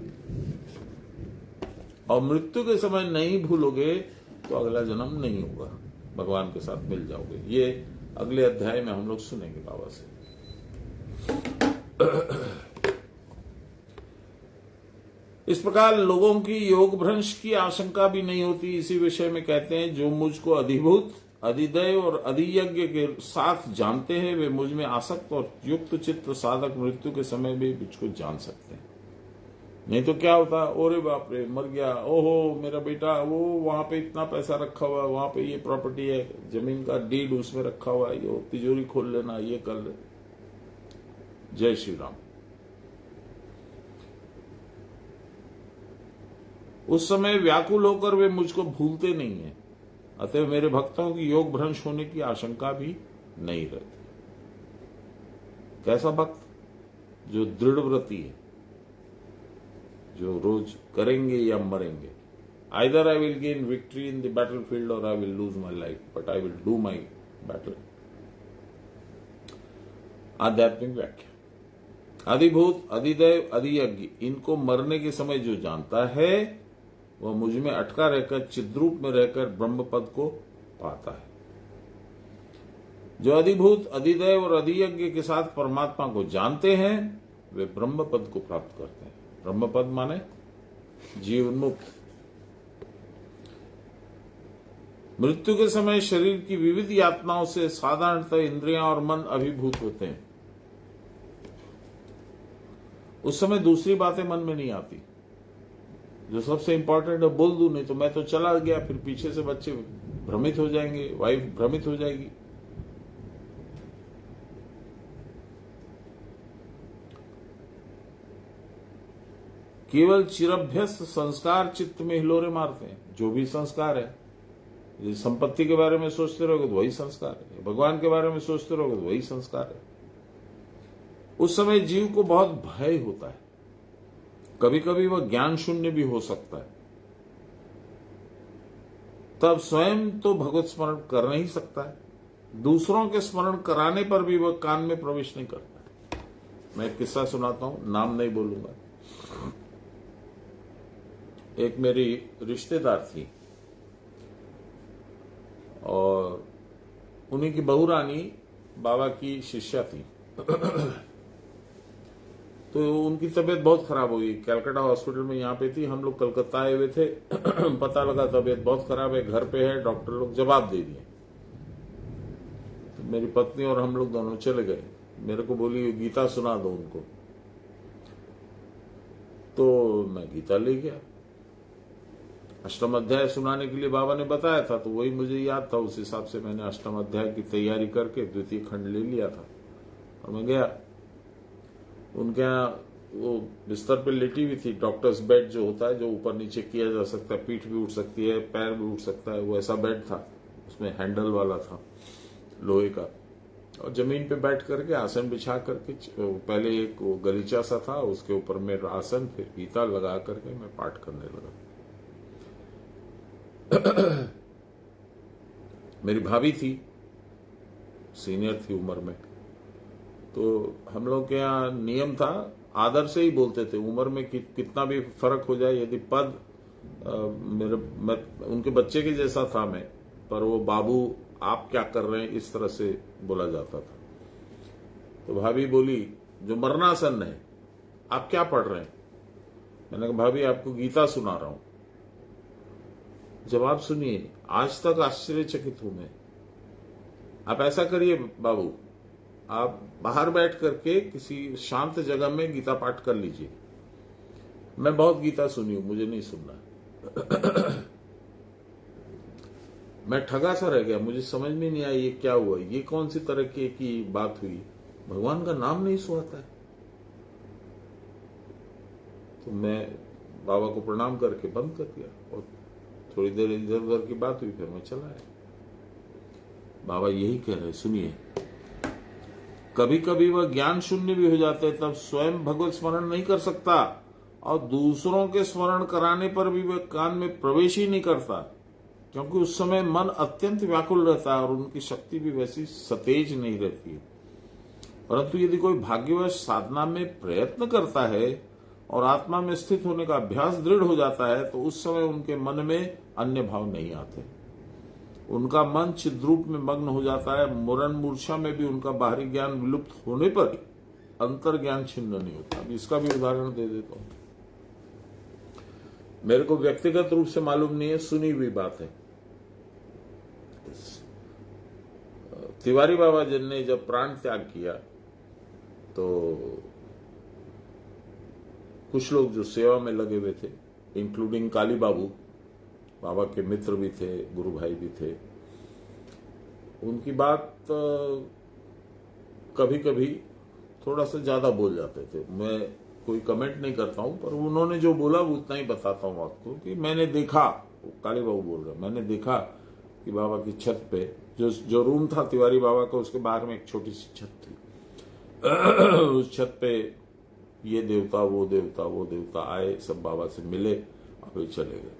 और मृत्यु के समय नहीं भूलोगे तो अगला जन्म नहीं होगा, भगवान के साथ मिल जाओगे। ये अगले अध्याय में हम लोग सुनेंगे बाबा से। इस प्रकार लोगों की योग भ्रंश की आशंका भी नहीं होती। इसी विषय में कहते हैं, जो मुझको अधिभूत, अधिदैव और अधियज्ञ के साथ जानते हैं वे मुझ में आसक्त और युक्त चित्त साधक मृत्यु के समय भी मुझको जान सकते हैं। नहीं तो क्या होता, ओरे बाप रे मर गया, ओहो मेरा बेटा वो वहां पे इतना पैसा रखा हुआ है, वहां पे ये प्रॉपर्टी है, जमीन का डीड उसमें रखा हुआ है, ये तिजोरी खोल लेना, ये कर ले। जय श्री राम। उस समय व्याकुल होकर वे मुझको भूलते नहीं है, अतः मेरे भक्तों की योग भ्रंश होने की आशंका भी नहीं रहती। कैसा भक्त? जो दृढ़व्रती है, जो रोज करेंगे या मरेंगे। Either I will gain victory in the battle field और I will lose my life, but I will do my battle. आध्यात्मिक व्याख्या। अधिभूत, अधिदैव, अधियज्ञ, इनको मरने के समय जो जानता है वह मुझ में अटका रहकर चिद्रूप में रहकर ब्रह्म पद को पाता है। जो अधिभूत, अधिदैव और अधियज्ञ के साथ परमात्मा को जानते हैं वे ब्रह्म पद को प्राप्त करते हैं। ब्रह्म पद माने जीवन मुक्त। मृत्यु के समय शरीर की विविध यातनाओं से साधारणतः इंद्रियां और मन अभिभूत होते हैं। उस समय दूसरी बातें मन में नहीं आती। जो सबसे इंपॉर्टेंट है बोल दूं, नहीं तो मैं तो चला गया, फिर पीछे से बच्चे भ्रमित हो जाएंगे, वाइफ भ्रमित हो जाएगी। केवल चिरभ्यस्त संस्कार चित्त में हिलोरे मारते हैं। जो भी संस्कार है, संपत्ति के बारे में सोचते रहोगे तो वही संस्कार है, भगवान के बारे में सोचते रहोगे तो वही संस्कार है। उस समय जीव को बहुत भय होता है, कभी कभी वह ज्ञान शून्य भी हो सकता है। तब स्वयं तो भगवत स्मरण कर नहीं सकता है, दूसरों के स्मरण कराने पर भी वह कान में प्रवेश नहीं करता। मैं एक किस्सा सुनाता हूं, नाम नहीं बोलूंगा। एक मेरी रिश्तेदार थी और उन्हीं की बहू रानी बाबा की शिष्या थी। तो उनकी तबीयत बहुत खराब हुई। कैलकाटा हॉस्पिटल में यहाँ पे थी, हम लोग कलकत्ता आए हुए थे। पता लगा तबीयत बहुत खराब है, घर पे है, डॉक्टर लोग जवाब दे दिए। तो मेरी पत्नी और हम लोग दोनों चले गए। मेरे को बोली गीता सुना दो उनको, तो मैं गीता ले गया। अष्टम अध्याय सुनाने के लिए बाबा ने बताया था, तो वही मुझे याद था। उस हिसाब से मैंने अष्टम अध्याय की तैयारी करके द्वितीय खंड ले लिया था और मैं गया। उनके यहाँ वो बिस्तर पे लेटी हुई थी, डॉक्टर्स बेड जो होता है, जो ऊपर नीचे किया जा सकता है, पीठ भी उठ सकती है, पैर भी उठ सकता है, वो ऐसा बेड था। उसमें हैंडल वाला था लोहे का, और जमीन पे बैठ करके आसन बिछा करके, पहले एक वो गलीचा सा था, उसके ऊपर मेरा आसन, फिर गीता लगा करके मैं पाठ करने लगा। मेरी भाभी थी, सीनियर थी उम्र में, तो हम लोग के यहाँ नियम था, आदर से ही बोलते थे। उम्र में कितना भी फर्क हो जाए, यदि पद उनके बच्चे के जैसा था मैं, पर वो बाबू आप क्या कर रहे हैं इस तरह से बोला जाता था। तो भाभी बोली जो मरणासन है आप क्या पढ़ रहे हैं? मैंने कहा भाभी आपको गीता सुना रहा हूं। जवाब सुनिए, आज तक आश्चर्यचकित हूं मैं। आप ऐसा करिए बाबू, आप बाहर बैठ करके किसी शांत जगह में गीता पाठ कर लीजिए। मैं बहुत गीता सुनी हूं, मुझे नहीं सुनना। मैं ठगा सा रह गया, मुझे समझ में नहीं आया ये क्या हुआ, ये कौन सी तरह की बात हुई। भगवान का नाम नहीं सुहाता है। तो मैं बाबा को प्रणाम करके बंद कर दिया और थोड़ी देर इधर उधर की बात हुई, फिर मैं चला आया। बाबा यही कह रहे, सुनिए, कभी कभी वह ज्ञान शून्य भी हो जाते हैं, तब स्वयं भगवत स्मरण नहीं कर सकता और दूसरों के स्मरण कराने पर भी वह कान में प्रवेश ही नहीं करता, क्योंकि उस समय मन अत्यंत व्याकुल रहता है और उनकी शक्ति भी वैसी सतेज नहीं रहती है। परंतु यदि कोई भाग्यवश साधना में प्रयत्न करता है और आत्मा में स्थित होने का अभ्यास दृढ़ हो जाता है तो उस समय उनके मन में अन्य भाव नहीं आते। उनका मन चिद्रूप में मग्न हो जाता है। मरण मूर्छा में भी उनका बाहरी ज्ञान विलुप्त होने पर भी अंतर ज्ञान छिन्न नहीं होता। अब इसका भी उदाहरण दे देता हूं। मेरे को व्यक्तिगत रूप से मालूम नहीं है, सुनी हुई बात है। तिवारी बाबा जी ने जब प्राण त्याग किया तो कुछ लोग जो सेवा में लगे हुए थे, इंक्लूडिंग काली बाबू, बाबा के मित्र भी थे, गुरु भाई भी थे, उनकी बात कभी कभी थोड़ा सा ज्यादा बोल जाते थे। मैं कोई कमेंट नहीं करता हूं, पर उन्होंने जो बोला वो उतना ही बताता हूं आपको कि मैंने देखा, काली बाबू बोल रहे, मैंने देखा कि बाबा की छत पे जो रूम था तिवारी बाबा का, उसके बाहर में एक छोटी सी छत थी। उस छत पे ये देवता वो देवता आए, सब बाबा से मिले, अभी चले गए।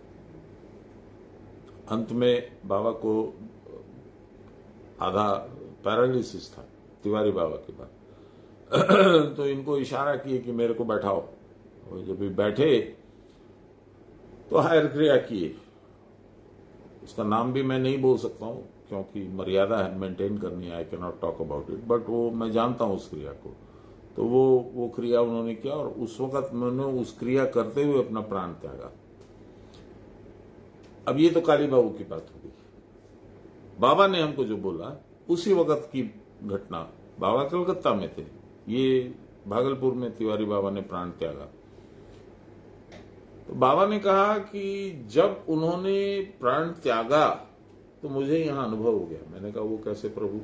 अंत में बाबा को आधा पैरालिसिस था तिवारी बाबा के बाद। तो इनको इशारा किए कि मेरे को बैठाओ। और जब भी बैठे तो हायर क्रिया किए। उसका नाम भी मैं नहीं बोल सकता हूं क्योंकि मर्यादा है, मेंटेन करनी है, I can not talk about it, but वो मैं जानता हूं उस क्रिया को। तो वो क्रिया उन्होंने किया और उस वक्त मैंने उस क्रिया करते हुए अपना प्राण त्यागा। अब ये तो काली बाबू की बात हो गई। बाबा ने हमको जो बोला उसी वक्त की घटना, बाबा कलकत्ता में थे, ये भागलपुर में तिवारी बाबा ने प्राण त्यागा। तो बाबा ने कहा कि जब उन्होंने प्राण त्यागा तो मुझे यहां अनुभव हो गया। मैंने कहा वो कैसे प्रभु?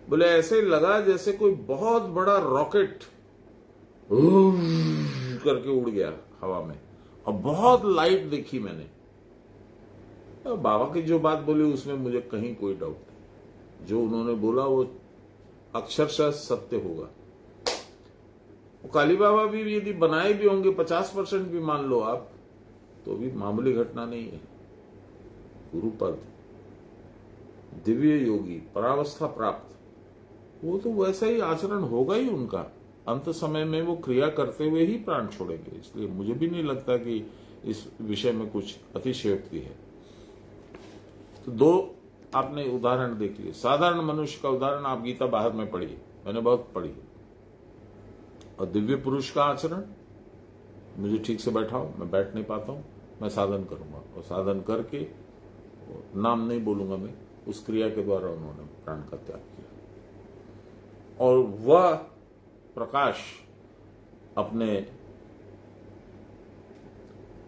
बोले ऐसे लगा जैसे कोई बहुत बड़ा रॉकेट करके उड़ गया हवा में और बहुत लाइट देखी मैंने। तो बाबा की जो बात बोली उसमें मुझे कहीं कोई डाउट नहीं, जो उन्होंने बोला वो अक्षरशः सत्य होगा। वो काली बाबा भी यदि बनाए भी होंगे 50% भी मान लो आप, तो भी मामूली घटना नहीं है। गुरुपद, दिव्य योगी, परावस्था प्राप्त, वो तो वैसा ही आचरण होगा ही उनका। अंत समय में वो क्रिया करते हुए ही प्राण छोड़ेंगे। इसलिए मुझे भी नहीं लगता कि इस विषय में कुछ अतिशयोक्ति है। तो दो आपने उदाहरण देख लिए। साधारण मनुष्य का उदाहरण आप गीता बाहर में पढ़िए, मैंने बहुत पढ़ी। और दिव्य पुरुष का आचरण, मुझे ठीक से बैठाओ, मैं बैठ नहीं पाता हूं, मैं साधन करूंगा और साधन करके, नाम नहीं बोलूंगा मैं, उस क्रिया के द्वारा उन्होंने प्राण का त्याग किया। और वह प्रकाश अपने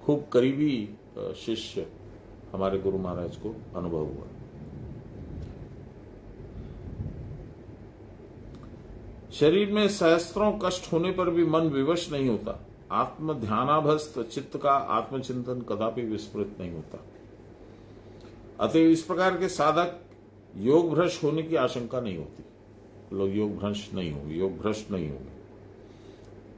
खूब करीबी शिष्य हमारे गुरु महाराज को अनुभव हुआ। शरीर में सहस्त्रों कष्ट होने पर भी मन विवश नहीं होता। आत्म ध्यानाभस्त चित्त का आत्मचिंतन कदापि विस्मृत नहीं होता। अतः इस प्रकार के साधक योग भ्रष्ट होने की आशंका नहीं होती। लोग योग भ्रष्ट नहीं होंगे, योग भ्रष्ट नहीं होंगे।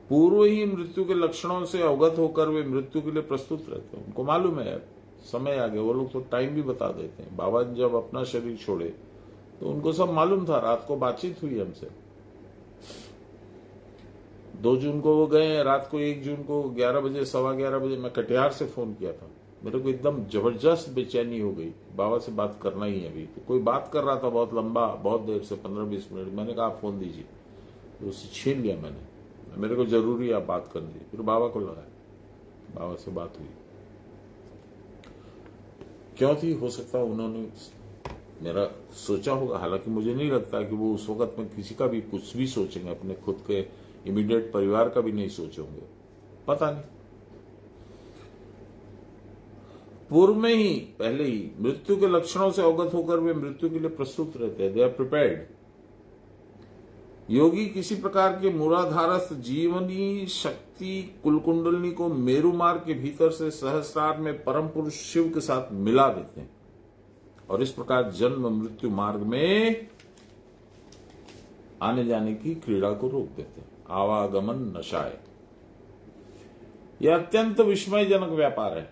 पूर्व ही मृत्यु के लक्षणों से अवगत होकर वे मृत्यु के लिए प्रस्तुत रहते हैं। उनको मालूम है समय आ गया। वो लोग तो टाइम भी बता देते हैं। बाबा ने जब अपना शरीर छोड़े तो उनको सब मालूम था। रात को बातचीत हुई हमसे। 2 जून को वो गए, रात को 1 जून को 11 बजे 11:15 बजे मैं कटिहार से फोन किया था। मेरे को एकदम जबरदस्त बेचैनी हो गई, बाबा से बात करना ही है। अभी तो कोई बात कर रहा था बहुत लंबा, बहुत देर से, 15-20 मिनट। मैंने कहा आप फोन दीजिए, तो उससे छीन लिया मैंने। मेरे को जरूरी है आप बात कर लीजिए। फिर बाबा को लगाया, बाबा से बात हुई। क्यों थी? हो सकता है उन्होंने मेरा सोचा होगा। हालांकि मुझे नहीं लगता कि वो उस वक्त में किसी का भी कुछ भी सोचेंगे, अपने खुद के इमीडिएट परिवार का भी नहीं सोचे होंगे, पता नहीं। पूर्व में ही, पहले ही मृत्यु के लक्षणों से अवगत होकर वे मृत्यु के लिए प्रस्तुत रहते हैं। They are prepared. योगी किसी प्रकार के मूलाधारस्थ जीवनी शक्ति कुलकुंडलनी को मेरु मार्ग के भीतर से सहस्रार में परम पुरुष शिव के साथ मिला देते हैं और इस प्रकार जन्म मृत्यु मार्ग में आने जाने की क्रीड़ा को रोक देते हैं। आवागमन नशाए, यह अत्यंत विस्मयजनक व्यापार है।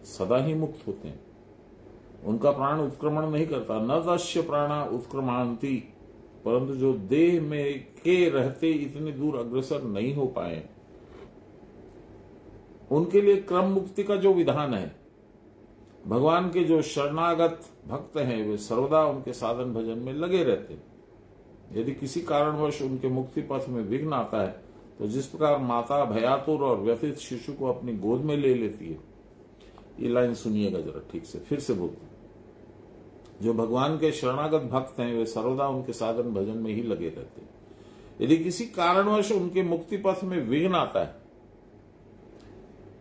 सदा ही मुक्त होते हैं। उनका प्राण उत्क्रमण नहीं करता। न दश्य प्राणा उत्क्रमांति, परंतु जो देह में के रहते इतनी दूर अग्रसर नहीं हो पाए, उनके लिए क्रम मुक्ति का जो विधान है, भगवान के जो शरणागत भक्त हैं वे सर्वदा उनके साधन भजन में लगे रहते हैं। यदि किसी कारणवश उनके मुक्ति पथ में विघ्न आता है तो जिस प्रकार माता भयातुर और व्यथित शिशु को अपनी गोद में ले लेती है, ये लाइन सुनिएगा जरा ठीक से, फिर से बोलते, जो भगवान के शरणागत भक्त हैं वे सर्वदा उनके साधन भजन में ही लगे रहते हैं। यदि किसी कारणवश उनके मुक्ति पथ में विघ्न आता है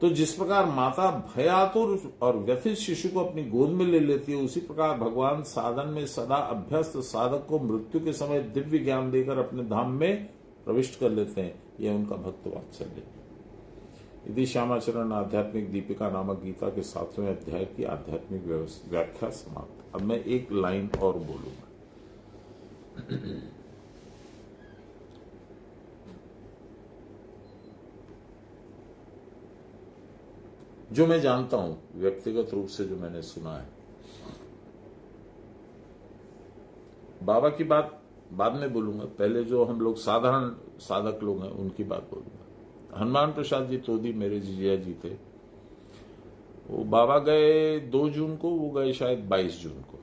तो जिस प्रकार माता भयातुर और व्यथित शिशु को अपनी गोद में ले लेती है, उसी प्रकार भगवान साधन में सदा अभ्यस्त साधक को मृत्यु के समय दिव्य ज्ञान देकर अपने धाम में प्रविष्ट कर लेते हैं। यह उनका भक्त वात्सल्य। यदि श्यामाचरण आध्यात्मिक दीपिका नामक गीता के 7वें अध्याय की आध्यात्मिक व्याख्या समाप्त। अब मैं एक लाइन और बोलूंगा। जो मैं जानता हूं व्यक्तिगत रूप से, जो मैंने सुना है, बाबा की बात बाद में बोलूंगा, पहले जो हम लोग साधारण साधक लोग हैं उनकी बात बोलूंगा। हनुमान प्रसाद जी तोदी मेरे जीजा जी थे, वो बाबा गए 2 जून को, वो गए शायद 22 जून को।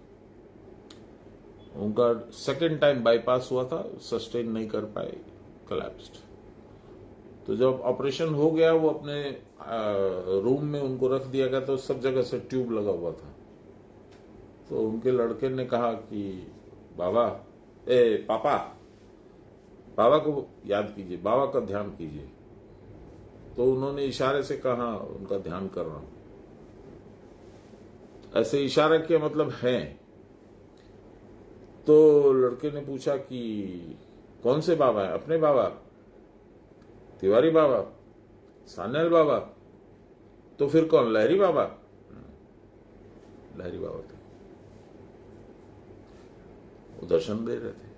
उनका सेकेंड टाइम बाईपास हुआ था, सस्टेन नहीं कर पाए, कोलैप्स्ड। तो जब ऑपरेशन हो गया, वो अपने रूम में उनको रख दिया गया, तो सब जगह से ट्यूब लगा हुआ था। तो उनके लड़के ने कहा कि बाबा, पापा, बाबा को याद कीजिए, बाबा का ध्यान कीजिए। तो उन्होंने इशारे से कहा उनका ध्यान कर रहा हूं। ऐसे इशारा किया मतलब है। तो लड़के ने पूछा कि कौन से बाबा है? अपने बाबा, तिवारी बाबा, सान्याल बाबा? तो फिर कौन? लहरी बाबा? लहरी बाबा थे, वो दर्शन दे रहे थे।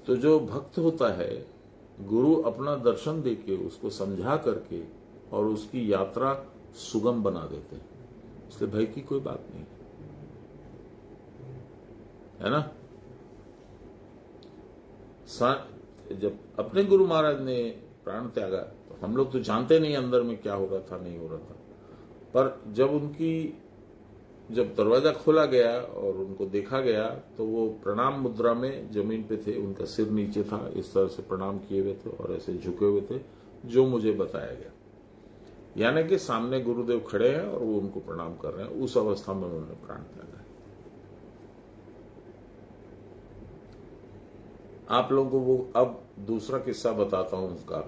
तो जो भक्त होता है, गुरु अपना दर्शन देके उसको समझा करके और उसकी यात्रा सुगम बना देते हैं, इसलिए भय की कोई बात नहीं है ना। जब अपने गुरु महाराज ने प्राण त्यागा तो हम लोग तो जानते नहीं अंदर में क्या हो रहा था, नहीं हो रहा था, पर जब दरवाजा खोला गया और उनको देखा गया तो वो प्रणाम मुद्रा में जमीन पे थे, उनका सिर नीचे था, इस तरह से प्रणाम किए हुए थे और ऐसे झुके हुए थे, जो मुझे बताया गया। यानी कि सामने गुरुदेव खड़े हैं और वो उनको प्रणाम कर रहे हैं। उस अवस्था में उन्होंने प्राण त्यागा। आप लोगों को वो अब दूसरा किस्सा बताता हूं उसका,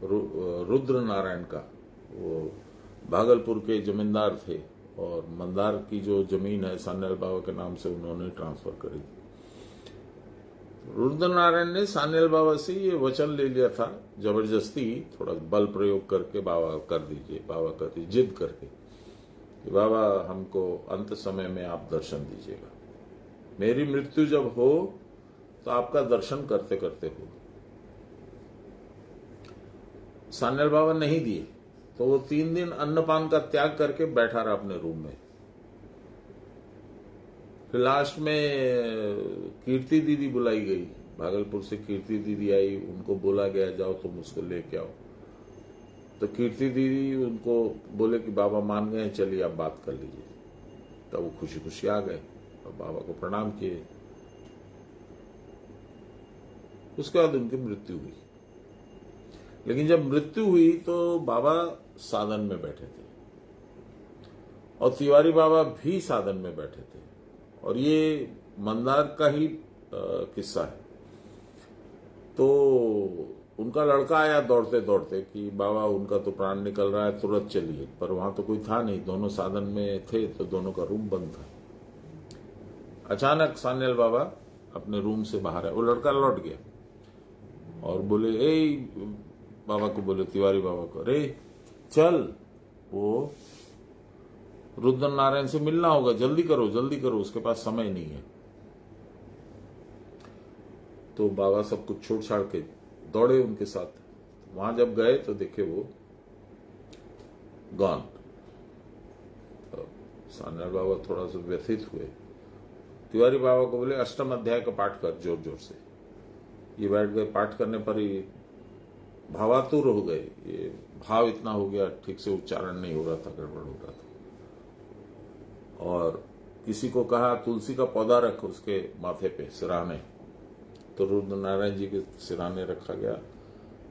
रुद्र नारायण का। वो भागलपुर के जमींदार थे और मंदार की जो जमीन है सान्याल बाबा के नाम से उन्होंने ट्रांसफर करी। रुद्र नारायण ने सान्याल बाबा से ये वचन ले लिया था, जबरदस्ती थोड़ा बल प्रयोग करके, बाबा कर दीजिए, बाबा कर दीजिए, जिद करके कि बाबा हमको अंत समय में आप दर्शन दीजिएगा, मेरी मृत्यु जब हो तो आपका दर्शन करते करते हो। सान्याल बाबा नहीं दिए तो वो 3 दिन अन्नपान का त्याग करके बैठा रहा अपने रूम में। फिर लास्ट में कीर्ति दीदी बुलाई गई, भागलपुर से कीर्ति दीदी आई, उनको बोला गया जाओ तुम उसको लेके आओ। तो कीर्ति दीदी उनको बोले कि बाबा मान गए, चलिए आप बात कर लीजिए। तब वो खुशी खुशी आ गए और बाबा को प्रणाम किए। उसके बाद उनकी मृत्यु हुई। लेकिन जब मृत्यु हुई तो बाबा साधन में बैठे थे और तिवारी बाबा भी साधन में बैठे थे, और ये मंदार का ही किस्सा है। तो उनका लड़का आया दौड़ते दौड़ते कि बाबा उनका तो प्राण निकल रहा है, तुरंत चलिए। पर वहां तो कोई था नहीं, दोनों साधन में थे, तो दोनों का रूम बंद था। अचानक सान्याल बाबा अपने रूम से बाहर आए, वो लड़का लौट गया और बोले, ए बाबा को बोले, तिवारी बाबा को, अरे चल, वो रुद्र नारायण से मिलना होगा, जल्दी करो जल्दी करो, उसके पास समय नहीं है। तो बाबा सब कुछ छोड़ छाड़ के दौड़े उनके साथ। वहां जब गए तो देखे वो गॉन। सान्याल बाबा थोड़ा सा व्यथित हुए। तिवारी बाबा को बोले, अष्टम अध्याय का पाठ कर जोर जोर से। ये बैठ गए, पाठ करने पर ही भावातुर हो गए, ये भाव इतना हो गया, ठीक से उच्चारण नहीं हो रहा था, गड़बड़ हो रहा था। और किसी को कहा तुलसी का पौधा रख उसके माथे पे सिराने, तो रुद्र नारायण जी के सिराने रखा गया।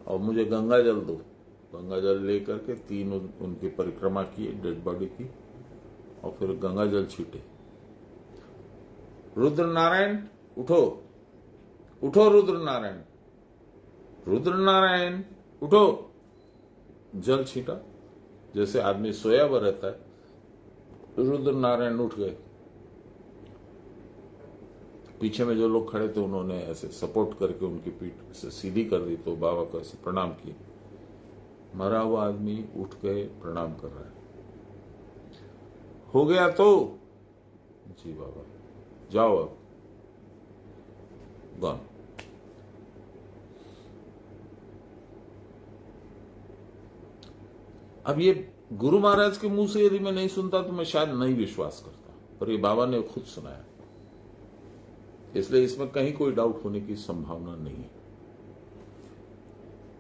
और मुझे गंगा जल दो, गंगा जल लेकर के 3 उनकी परिक्रमा की डेड बॉडी की, और फिर गंगा जल छीटे। रुद्र नारायण उठो, उठो रुद्र नारायण, रुद्र नारायण उठो, जल छीटा। जैसे आदमी सोया हुआ रहता है, रुद्र नारायण उठ गए। पीछे में जो लोग खड़े थे उन्होंने ऐसे सपोर्ट करके उनकी पीठ से सीधी कर दी, तो बाबा को ऐसे प्रणाम किए। मरा हुआ आदमी उठ गए, प्रणाम कर रहा है। हो गया तो जी बाबा जाओ, अब गॉन। अब ये गुरु महाराज के मुंह से यदि मैं नहीं सुनता तो मैं शायद नहीं विश्वास करता, पर ये बाबा ने खुद सुनाया, इसलिए इसमें कहीं कोई डाउट होने की संभावना नहीं है।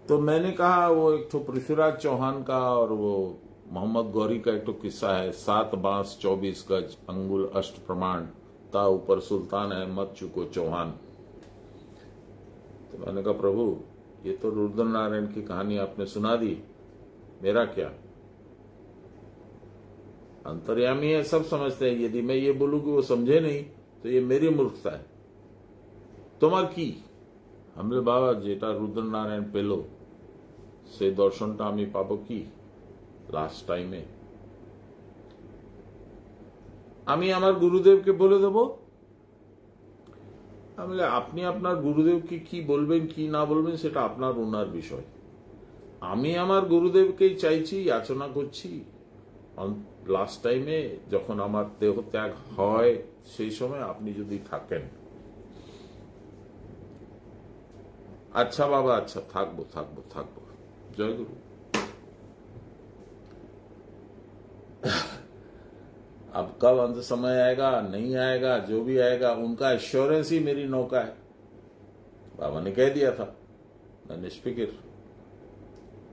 तो मैंने कहा वो एक तो पृथ्वीराज चौहान का और वो मोहम्मद गौरी का एक तो किस्सा है, 7 बांस 24 गज अंगुल अष्ट प्रमाण, ता ऊपर सुल्तान है मत चुको चौहान। तो मैंने कहा प्रभु ये तो रुद्र नारायण की कहानी आपने सुना दी, मेरा क्या? अंतर्यामी है, सब समझते हैं, यदि मैं ये बोलूं कि वो समझे नहीं तो ये मेरी मूर्खता है। তোমার কি? हमले बाबा जेटा रुद्र नारायण पेलो से दर्शनटा आमी पाबो की लास्ट टाइमे আমি আমার গুরুদেবকে বলে দেব। আমি আপনি আপনার গুরুদেবকে কি বলবেন কি না বলবেন সেটা আপনার ওনার বিষয়। আমি আমার গুরুদেবকেই চাইছি, যাচনা করছি লাস্ট টাইমে যখন আমার দেহ ত্যাগ হয় সেই সময় আপনি যদি থাকেন। अच्छा बाबा अच्छा, থাকবো থাকবো থাকবো, জয় গুরু। अब कब अंत समय आएगा नहीं आएगा, जो भी आएगा उनका एश्योरेंस ही मेरी नौका है। बाबा ने कह दिया था, मैं निष्फिक्र,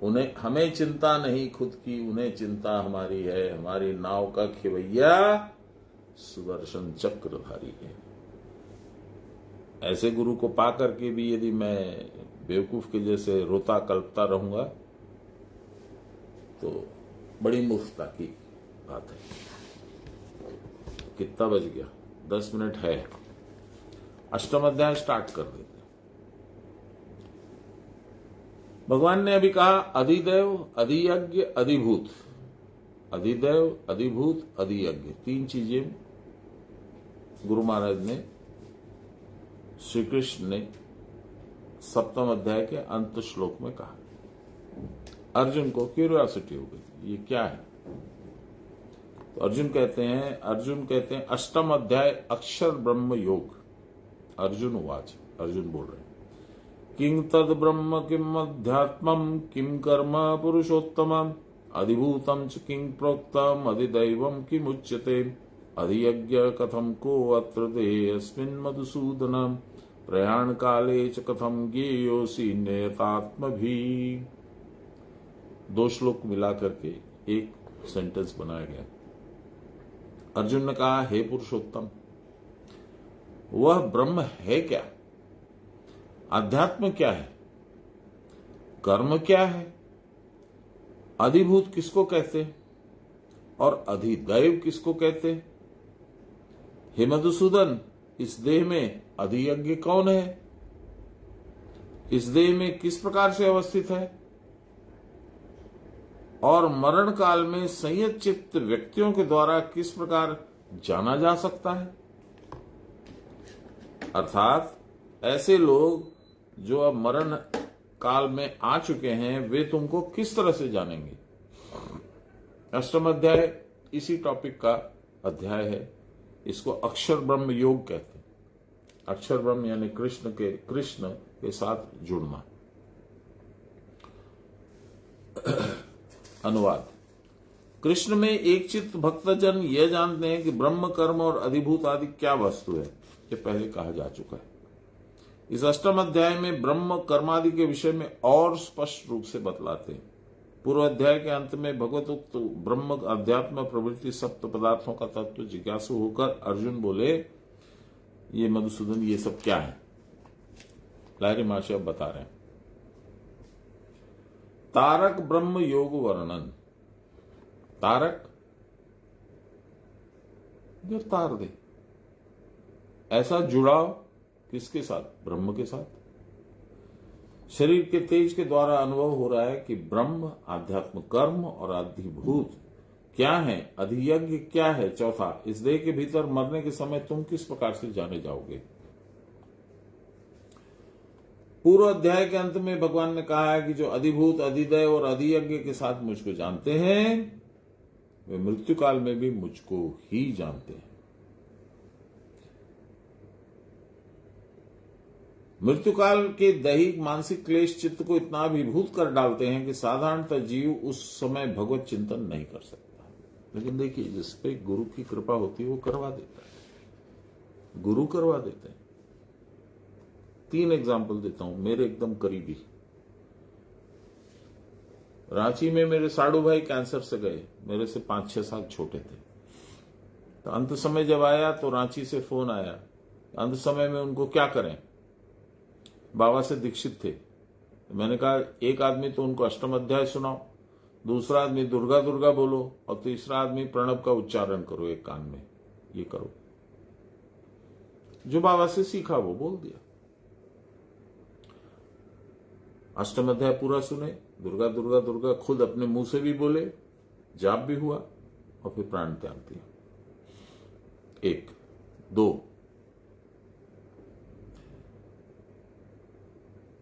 उन्हें हमें चिंता नहीं खुद की, उन्हें चिंता हमारी है। हमारी नाव का खिवैया सुदर्शन चक्रधारी है। ऐसे गुरु को पा करके भी यदि मैं बेवकूफ के जैसे रोता कल्पता रहूंगा तो बड़ी मूर्खता की बात है। कितना बज गया? 10 मिनट है। अष्टम अध्याय स्टार्ट कर देते। भगवान ने अभी कहा अधिदेव अधियज्ञ अधिभूत, अधिदेव अधिभूत अधियज्ञ, 3 चीजें गुरु महाराज ने, श्री कृष्ण ने 7वें अध्याय के अंत श्लोक में कहा। अर्जुन को क्यूरियोसिटी हो गई ये क्या है, तो अर्जुन कहते हैं 8वां अध्याय अक्षर ब्रह्म योग। अर्जुन वाच, अर्जुन बोल रहे हैं किं तद ब्रह्म किम अध्यात्मम किम कर्म पुरुषोत्तमम अधिभूतम च किं प्रोक्तम अधिदैवम किम उच्यते अधियज्ञ कथम को अत्र देहस्मिन् मधुसूदनम प्रयाण काले च कथम ज्ञेयोसि नियतात्म भी। 2 श्लोक मिला करके एक सेंटेंस बनाया गया। अर्जुन ने कहा हे पुरुषोत्तम, वह ब्रह्म है क्या? अध्यात्म क्या है? कर्म क्या है? अधिभूत किसको कहते हैं और अधिदैव किसको कहते हैं? हे मधुसूदन, इस देह में अधियज्ञ कौन है? इस देह में किस प्रकार से अवस्थित है और मरण काल में संयत चित्त व्यक्तियों के द्वारा किस प्रकार जाना जा सकता है? अर्थात ऐसे लोग जो अब मरण काल में आ चुके हैं वे तुमको किस तरह से जानेंगे। 8वां अध्याय इसी टॉपिक का अध्याय है। इसको अक्षर ब्रह्म योग कहते हैं। अक्षर ब्रह्म यानी कृष्ण के साथ जुड़ना। अनुवाद। कृष्ण में एक चित्त भक्तजन यह जानते हैं कि ब्रह्म कर्म और अधिभूत आदि क्या वस्तु है, ये पहले कहा जा चुका है। इस अष्टम अध्याय में ब्रह्म कर्मादि के विषय में और स्पष्ट रूप से बतलाते हैं। पूर्व अध्याय के अंत में भगवत उक्त ब्रह्म अध्यात्म प्रवृत्ति सप्त पदार्थों का तत्व जिज्ञासु होकर अर्जुन बोले, ये मधुसूदन ये सब क्या है? लाहिरी महाशय अब बता रहे हैं। तारक ब्रह्म योग वर्णन। तारक जो तार दे, ऐसा जुड़ाव किसके साथ? ब्रह्म के साथ। शरीर के तेज के द्वारा अनुभव हो रहा है कि ब्रह्म, आध्यात्म कर्म और अधिभूत क्या है, अधियज्ञ क्या है, चौथा इस देह के भीतर मरने के समय तुम किस प्रकार से जाने जाओगे। पूर्व अध्याय के अंत में भगवान ने कहा है कि जो अधिभूत, अधिदय और अधियज्ञ के साथ मुझको जानते हैं वे मृत्यु काल में भी मुझको ही जानते हैं। मृत्यु काल के दैहिक मानसिक क्लेश चित्त को इतना अभिभूत कर डालते हैं कि साधारणतः जीव उस समय भगवत चिंतन नहीं कर सकता। लेकिन देखिए, जिस पे गुरु की कृपा होती है वो करवा देता है, गुरु करवा देते हैं। 3 एग्जाम्पल देता हूं, मेरे एकदम करीबी। रांची में मेरे साडू भाई कैंसर से गए, मेरे से 5-6 साल छोटे थे। तो अंत समय जब आया तो रांची से फोन आया, अंत समय में उनको क्या करें। बाबा से दीक्षित थे। मैंने कहा एक आदमी तो उनको अष्टम अध्याय सुनाओ, दूसरा आदमी दुर्गा दुर्गा बोलो और तीसरा आदमी प्रणव का उच्चारण करो एक कान में, ये करो। जो बाबा से सीखा वो बोल दिया। अष्टम अध्याय पूरा सुने, दुर्गा दुर्गा दुर्गा खुद अपने मुंह से भी बोले, जाप भी हुआ और फिर प्राण त्याग दिया। 1, 2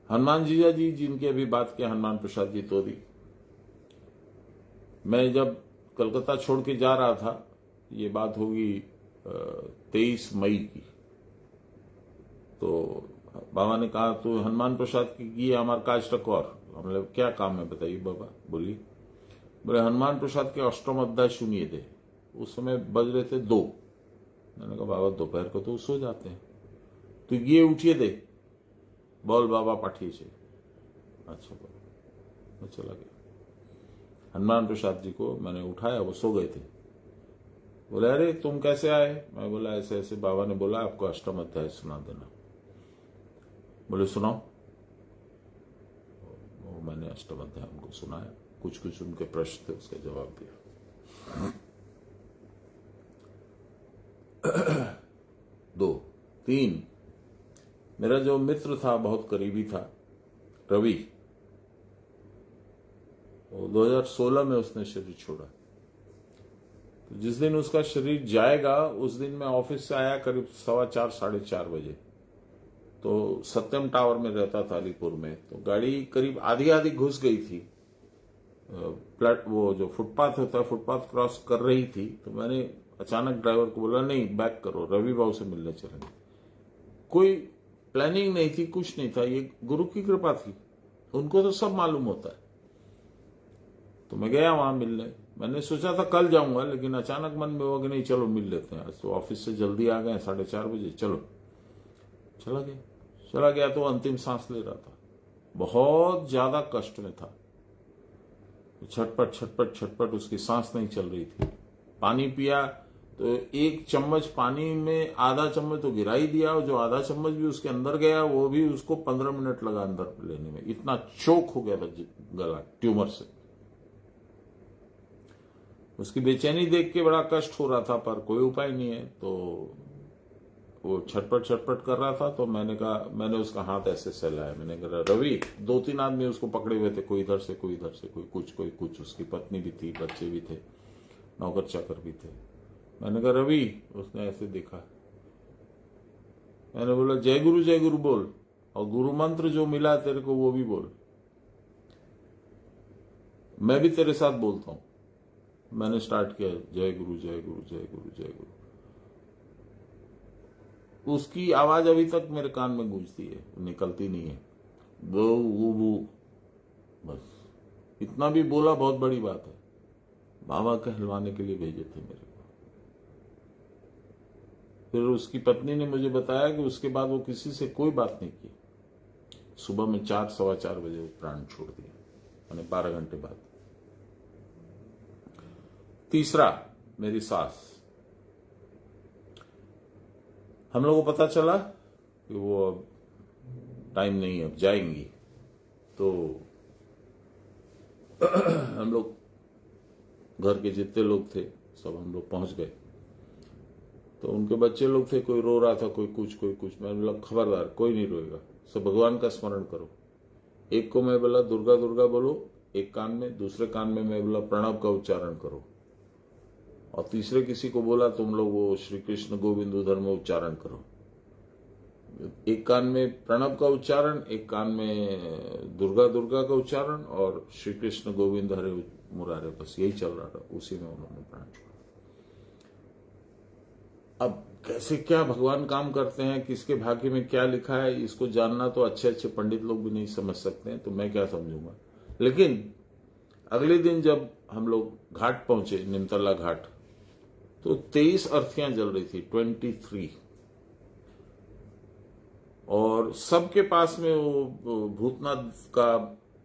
हनुमान जीजा जी जिनकी अभी बात किया, हनुमान प्रसाद जी तोरी, मैं जब कलकत्ता छोड़ के जा रहा था, ये बात होगी 23 मई की, तो बाबा ने कहा तो हनुमान प्रसाद की हमारे काज तक और हमने क्या काम है बताइए बाबा। बोले हनुमान प्रसाद के अष्टम अध्याय सुनिए थे। उस समय बज रहे थे 2। मैंने कहा बाबा दोपहर को तो सो जाते हैं, तो ये उठिए दे, बोल बाबा पाठिए से। अच्छा बाबा, मैं चला गया। हनुमान प्रसाद जी को मैंने उठाया, वो सो गए थे। बोले अरे तुम कैसे आए? मैं बोला ऐसे ऐसे बाबा ने बोला आपको अष्टम अध्याय सुना देना। बोले सुनाओ। वो मैंने अष्टम अध्याय उनको सुनाया, कुछ कुछ उनके प्रश्न थे उसका जवाब दिया। 2, 3 मेरा जो मित्र था, बहुत करीबी था, रवि, वो 2016 में उसने शरीर छोड़ा। तो जिस दिन उसका शरीर जाएगा उस दिन मैं ऑफिस से आया करीब 4:15 साढ़े 4 बजे। तो सत्यम टावर में रहता था अलीपुर में, तो गाड़ी करीब आधी आधी घुस गई थी। वो जो फुटपाथ होता है, फुटपाथ क्रॉस कर रही थी। तो मैंने अचानक ड्राइवर को बोला नहीं बैक करो, रवि बाबू से मिलने चलेंगे। कोई प्लानिंग नहीं थी, कुछ नहीं था, ये गुरु की कृपा थी, उनको तो सब मालूम होता है। तो मैं गया वहां मिलने। मैंने सोचा था कल जाऊंगा, लेकिन अचानक मन में हुआ कि नहीं चलो मिल लेते हैं, आज तो ऑफिस से जल्दी आ गए 4:30 बजे, चलो। चला गया तो अंतिम सांस ले रहा था, बहुत ज्यादा कष्ट में था, छटपट छटपट छटपट, उसकी सांस नहीं चल रही थी। पानी पिया तो 1 चम्मच पानी में आधा चम्मच तो गिरा ही दिया, और जो आधा चम्मच भी उसके अंदर गया वो भी उसको 15 मिनट लगा अंदर लेने में, इतना चोक हो गया था गला ट्यूमर से। उसकी बेचैनी देख के बड़ा कष्ट हो रहा था, पर कोई उपाय नहीं है। तो वो छटपट छटपट कर रहा था, तो मैंने उसका हाथ ऐसे सहलाया। मैंने कहा रवि, 2-3 आदमी उसको पकड़े हुए थे, कोई इधर से कोई इधर से, कोई कुछ, उसकी पत्नी भी थी, बच्चे भी थे, नौकर चाकर भी थे। मैंने कहा रवि, उसने ऐसे देखा। मैंने बोला जय गुरु बोल, और गुरु मंत्र जो मिला तेरे को वो भी बोल, मैं भी तेरे साथ बोलता हूं। मैंने स्टार्ट किया जय गुरु जय गुरु जय गुरु जय गुरु। उसकी आवाज अभी तक मेरे कान में गूंजती है, निकलती नहीं है, वो बस इतना भी बोला, बहुत बड़ी बात है। बाबा कहलवाने के लिए भेजे थे मेरे को। फिर उसकी पत्नी ने मुझे बताया कि उसके बाद वो किसी से कोई बात नहीं की। सुबह में 4-4:15 बजे प्राण छोड़ दिया, मैंने 12 घंटे बाद। तीसरा, मेरी सास, हम लोगों को पता चला कि वो अब टाइम नहीं, अब जाएंगी। तो हम लोग, घर के जितने लोग थे सब हम लोग पहुंच गए। तो उनके बच्चे लोग थे, कोई रो रहा था, कोई कुछ। मैंने बोला खबरदार, कोई नहीं रोएगा, सब भगवान का स्मरण करो। एक को मैं बोला दुर्गा दुर्गा बोलो एक कान में, दूसरे कान में मैं बोला प्रणव का उच्चारण करो, और तीसरे किसी को बोला तुम लोग वो श्री कृष्ण गोविंद उधर में उच्चारण करो। एक कान में प्रणव का उच्चारण, एक कान में दुर्गा दुर्गा का उच्चारण, और श्री कृष्ण गोविंद हरे मुरारे, बस यही चल रहा था। उसी में उन्होंने प्राण छोड़ा। अब कैसे क्या भगवान काम करते हैं, किसके भाग्य में क्या लिखा है, इसको जानना तो अच्छे पंडित लोग भी नहीं समझ सकते हैं, तो मैं क्या समझूंगा। लेकिन अगले दिन जब हम लोग घाट पहुंचे, निमतला घाट, तो 23 अर्थियां जल रही थी, 23। और सबके पास में वो भूतनाथ का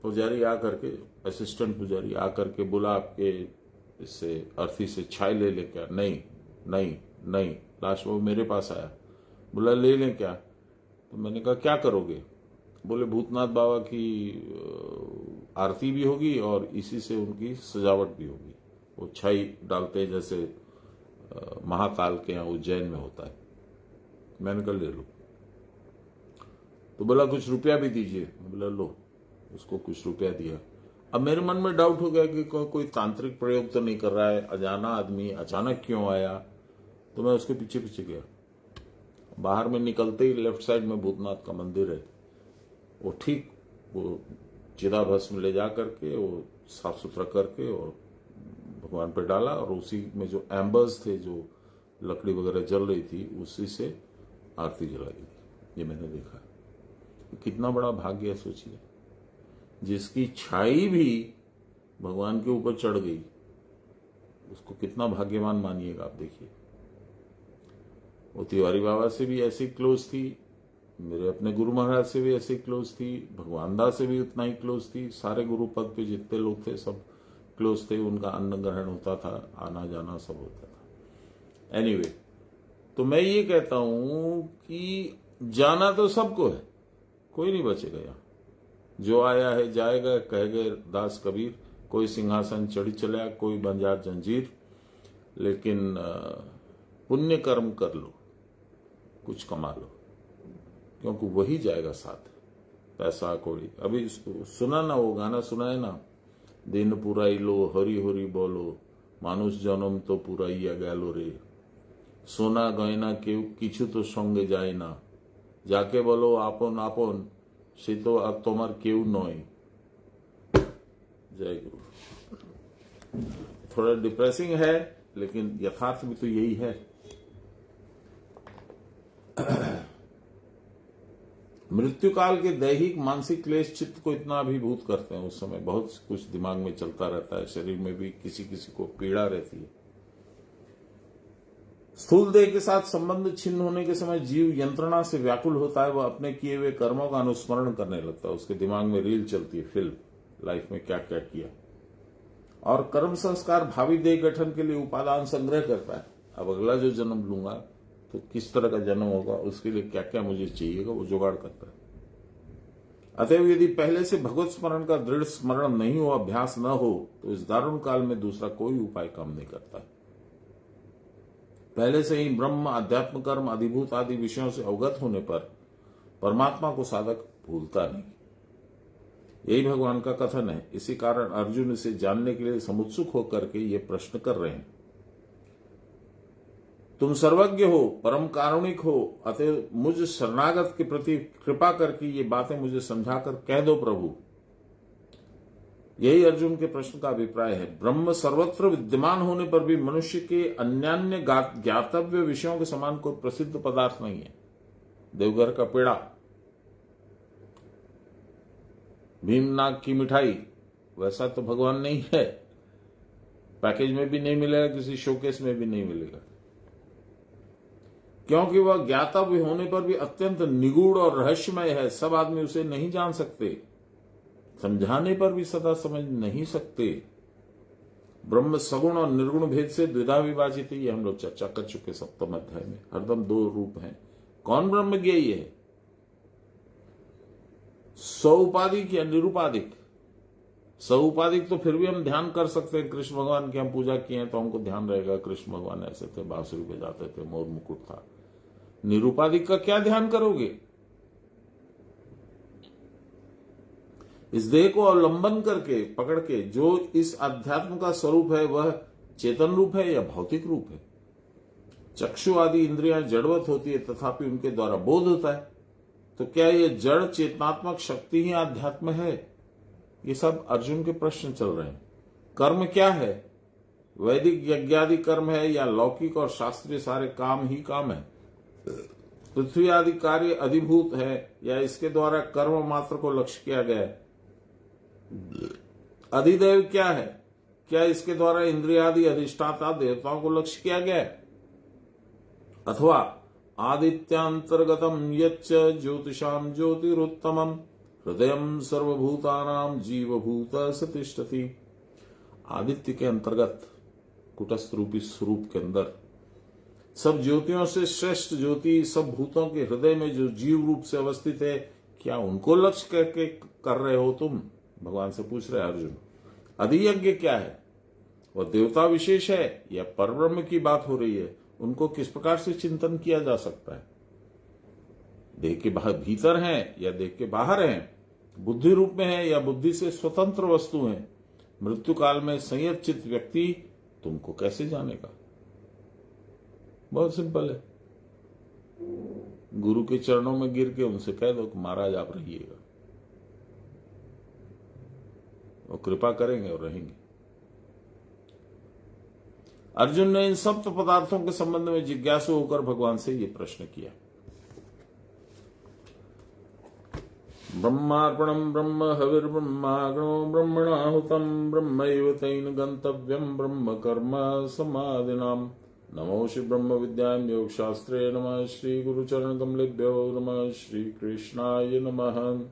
पुजारी आकर के, असिस्टेंट पुजारी आकर के बोला आपके इससे अर्थी से छाई ले क्या? नहीं नहीं नहीं। लास्ट में वो मेरे पास आया, बोला ले लें क्या? तो मैंने कहा क्या करोगे? बोले भूतनाथ बाबा की आरती भी होगी और इसी से उनकी सजावट भी होगी। वो छाई डालते हैं जैसे महाकाल के यहाँ उज्जैन में होता है। मैंने कहा ले लो। तो बोला कुछ रुपया भी दीजिए। बोला लो, उसको कुछ रुपया दिया। अब मेरे मन में डाउट हो गया कि कोई तांत्रिक प्रयोग तो नहीं कर रहा है, अजाना आदमी अचानक क्यों आया। तो मैं उसके पीछे पीछे गया। बाहर में निकलते ही लेफ्ट साइड में भूतनाथ का मंदिर है, वो ठीक वो चिदाभस्म ले जा करके वो साफ सुथरा करके और भगवान पे डाला, और उसी में जो एम्बर्स थे, जो लकड़ी वगैरह जल रही थी, उसी से आरती जलाई गई। ये मैंने देखा। कितना बड़ा भाग्य है सोचिए, जिसकी छाई भी भगवान के ऊपर चढ़ गई, उसको कितना भाग्यवान मानिएगा आप। देखिए, वो तिवारी बाबा से भी ऐसी क्लोज थी, मेरे अपने गुरु महाराज से भी ऐसी क्लोज थी, भगवान दास से भी उतना ही क्लोज थी। सारे गुरु पद पे जितने लोग थे सब क्लोज थे, उनका अन्न ग्रहण होता था, आना जाना सब होता था। एनीवे, तो मैं ये कहता हूं कि जाना तो सबको है, कोई नहीं बचेगा यहाँ। जो आया है जाएगा, कह गए दास कबीर। कोई सिंहासन चढ़ी चला, कोई बंजार जंजीर, लेकिन पुण्य कर्म कर लो, कुछ कमा लो, क्योंकि वही जाएगा साथ। पैसा कौड़ी, अभी सुना ना, वो गाना सुना है ना, दिन पुराई लो हरी हरी बोलो, मानुष जन्म तो पुराइया गैलो रे, सोना गयना केउ किछु तो संगे जाए ना, जाके बोलो आपन आपन से तो अब तुम्हार केउ नय। जय गुरु। थोड़ा डिप्रेसिंग है, लेकिन यथार्थ भी तो यही है। मृत्यु काल के दैहिक मानसिक क्लेश चित्त को इतना अभिभूत करते हैं, उस समय बहुत कुछ दिमाग में चलता रहता है, शरीर में भी किसी किसी को पीड़ा रहती है। स्थूल देह के साथ संबंध छिन्न होने के समय जीव यंत्रणा से व्याकुल होता है, वह अपने किए हुए कर्मों का अनुस्मरण करने लगता है। उसके दिमाग में रील चलती है, फिल्म, लाइफ में क्या क्या किया। और कर्म संस्कार भावी देह गठन के लिए उपादान संग्रह करता है। अब अगला जो जन्म लूंगा तो किस तरह का जन्म होगा, उसके लिए क्या क्या मुझे चाहिएगा, वो जुगाड़ करता है। अतएव यदि पहले से भगवत स्मरण का दृढ़ स्मरण नहीं हो, अभ्यास न हो, तो इस दारुण काल में दूसरा कोई उपाय काम नहीं करता है। पहले से ही ब्रह्म, अध्यात्म, कर्म, अधिभूत आदि विषयों से अवगत होने पर परमात्मा को साधक भूलता नहीं। यही भगवान का कथन है। इसी कारण अर्जुन इसे जानने के लिए समुत्सुक होकर के ये प्रश्न कर रहे हैं। तुम सर्वज्ञ हो, परम कारुणिक हो, अतः मुझ शरणागत के प्रति कृपा करके ये बातें मुझे समझाकर कह दो प्रभु। यही अर्जुन के प्रश्न का अभिप्राय है। ब्रह्म सर्वत्र विद्यमान होने पर भी मनुष्य के अन्यान्य ज्ञातव्य विषयों के समान कोई प्रसिद्ध पदार्थ नहीं है। देवघर का पेड़ा, भीमनाग की मिठाई, वैसा तो भगवान नहीं है। पैकेज में भी नहीं मिलेगा, किसी शोकेस में भी नहीं मिलेगा। क्योंकि वह ज्ञातव्य होने पर भी अत्यंत निगूढ़ और रहस्यमय है। सब आदमी उसे नहीं जान सकते, समझाने पर भी सदा समझ नहीं सकते। ब्रह्म सगुण और निर्गुण भेद से द्विधा विभाजित है, ये हम लोग चर्चा कर चुके सप्तम अध्याय में। हरदम दो रूप हैं। कौन ब्रह्म ज्ञेय है? सौपाधिक या निरुपाधिक? सौपाधिक तो फिर भी हम ध्यान कर सकते हैं। कृष्ण भगवान की हम पूजा किए हैं तो हमको ध्यान रहेगा, कृष्ण भगवान ऐसे थे, बांसुरी बजाते थे, मोर मुकुट था। निरुपाधिक का क्या ध्यान करोगे? इस देह को अवलंबन करके पकड़ के जो इस अध्यात्म का स्वरूप है वह चेतन रूप है या भौतिक रूप है? चक्षु आदि इंद्रियां जड़वत होती है तथापि उनके द्वारा बोध होता है, तो क्या यह जड़ चेतनात्मक शक्ति ही अध्यात्म है? ये सब अर्जुन के प्रश्न चल रहे हैं। कर्म क्या है? वैदिक यज्ञादि कर्म है या लौकिक और शास्त्रीय सारे काम ही काम है? पृथ्वी आदि कार्य अधिभूत है या इसके द्वारा कर्म मात्र को लक्ष्य किया गया है? अधिदेव क्या है? क्या इसके द्वारा इंद्रियादि अधिष्ठाता देवताओं को लक्ष्य किया गया है? अथवा आदित्यांतर्गतम यच्च ज्योतिषाम ज्योतिरुत्तमम हृदयम सर्वभूतानाम जीवभूत सतिष्ठति। आदित्य के अंतर्गत कुटस्थ रूपी स्वरूप के अंदर सब ज्योतियों से श्रेष्ठ ज्योति सब भूतों के हृदय में जो जीव रूप से अवस्थित है, क्या उनको लक्ष्य करके कर रहे हो तुम? भगवान से पूछ रहे अर्जुन। अधियज्ञ क्या है? वह देवता विशेष है या परब्रह्म की बात हो रही है? उनको किस प्रकार से चिंतन किया जा सकता है? देह के भीतर हैं या देह के बाहर हैं? बुद्धि रूप में है या बुद्धि से स्वतंत्र वस्तु है? मृत्यु काल में संयत व्यक्ति तुमको कैसे जानेगा? बहुत सिंपल है। गुरु के चरणों में गिर के उनसे कह दो कि महाराज आप रहिएगा, वो कृपा करेंगे और रहेंगे। अर्जुन ने इन सप्त पदार्थों के संबंध में जिज्ञासु होकर भगवान से ये प्रश्न किया। ब्रह्मार्पणम ब्रह्म हविर्ब्रह्माग्नो ब्रह्मणाहुतम ब्रह्मैव तेन गंतव्यम ब्रह्म कर्म समाधिनाम। नमो श्री ब्रह्म विद्यां योग शास्त्रे नमः श्री गुरुचरण कमलेभ्यो नमः श्री कृष्णाय नमः।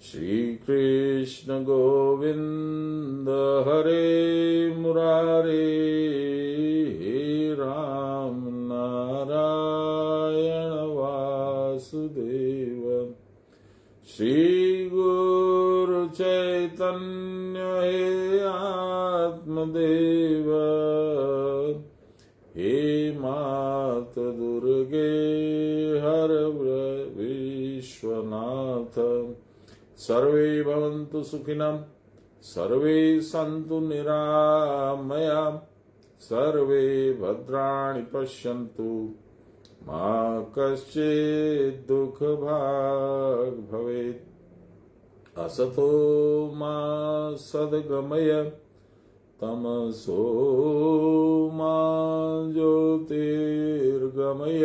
श्री कृष्ण गोविंद हरे मुरारे हे राम नारायण वासुदेव। श्री गुरु चैतन्य हे आत्मदेव। हे मात दुर्गे हर विश्वनाथ। सर्वे भवन्तु सुखिनः सर्वे सन्तु निरामया सर्वे भद्राणि पश्यन्तु मा कश्चित् दुःखभाग् भवेत्। असतो मा सद्गमय तमसो मा ज्योतिर्गमय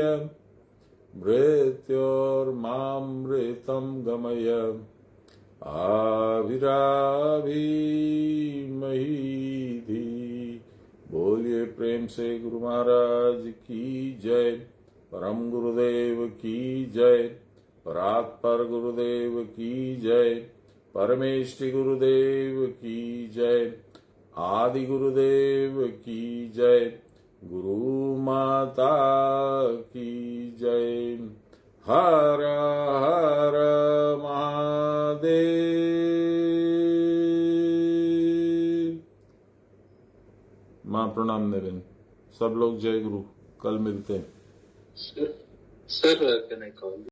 मृत्योर्मामृतं गमय। आविराविमहीधि। बोलिए प्रेम से गुरु महाराज की जय। परम गुरुदेव की जय। परात्पर गुरुदेव की जय। परमेष्टि गुरुदेव की जय। आदि गुरुदेव की जय। गुरु माता की जय। हर हर महादेव। मां प्रणाम निविन। सब लोग जय गुरु। कल मिलते हैं। Sir can I call?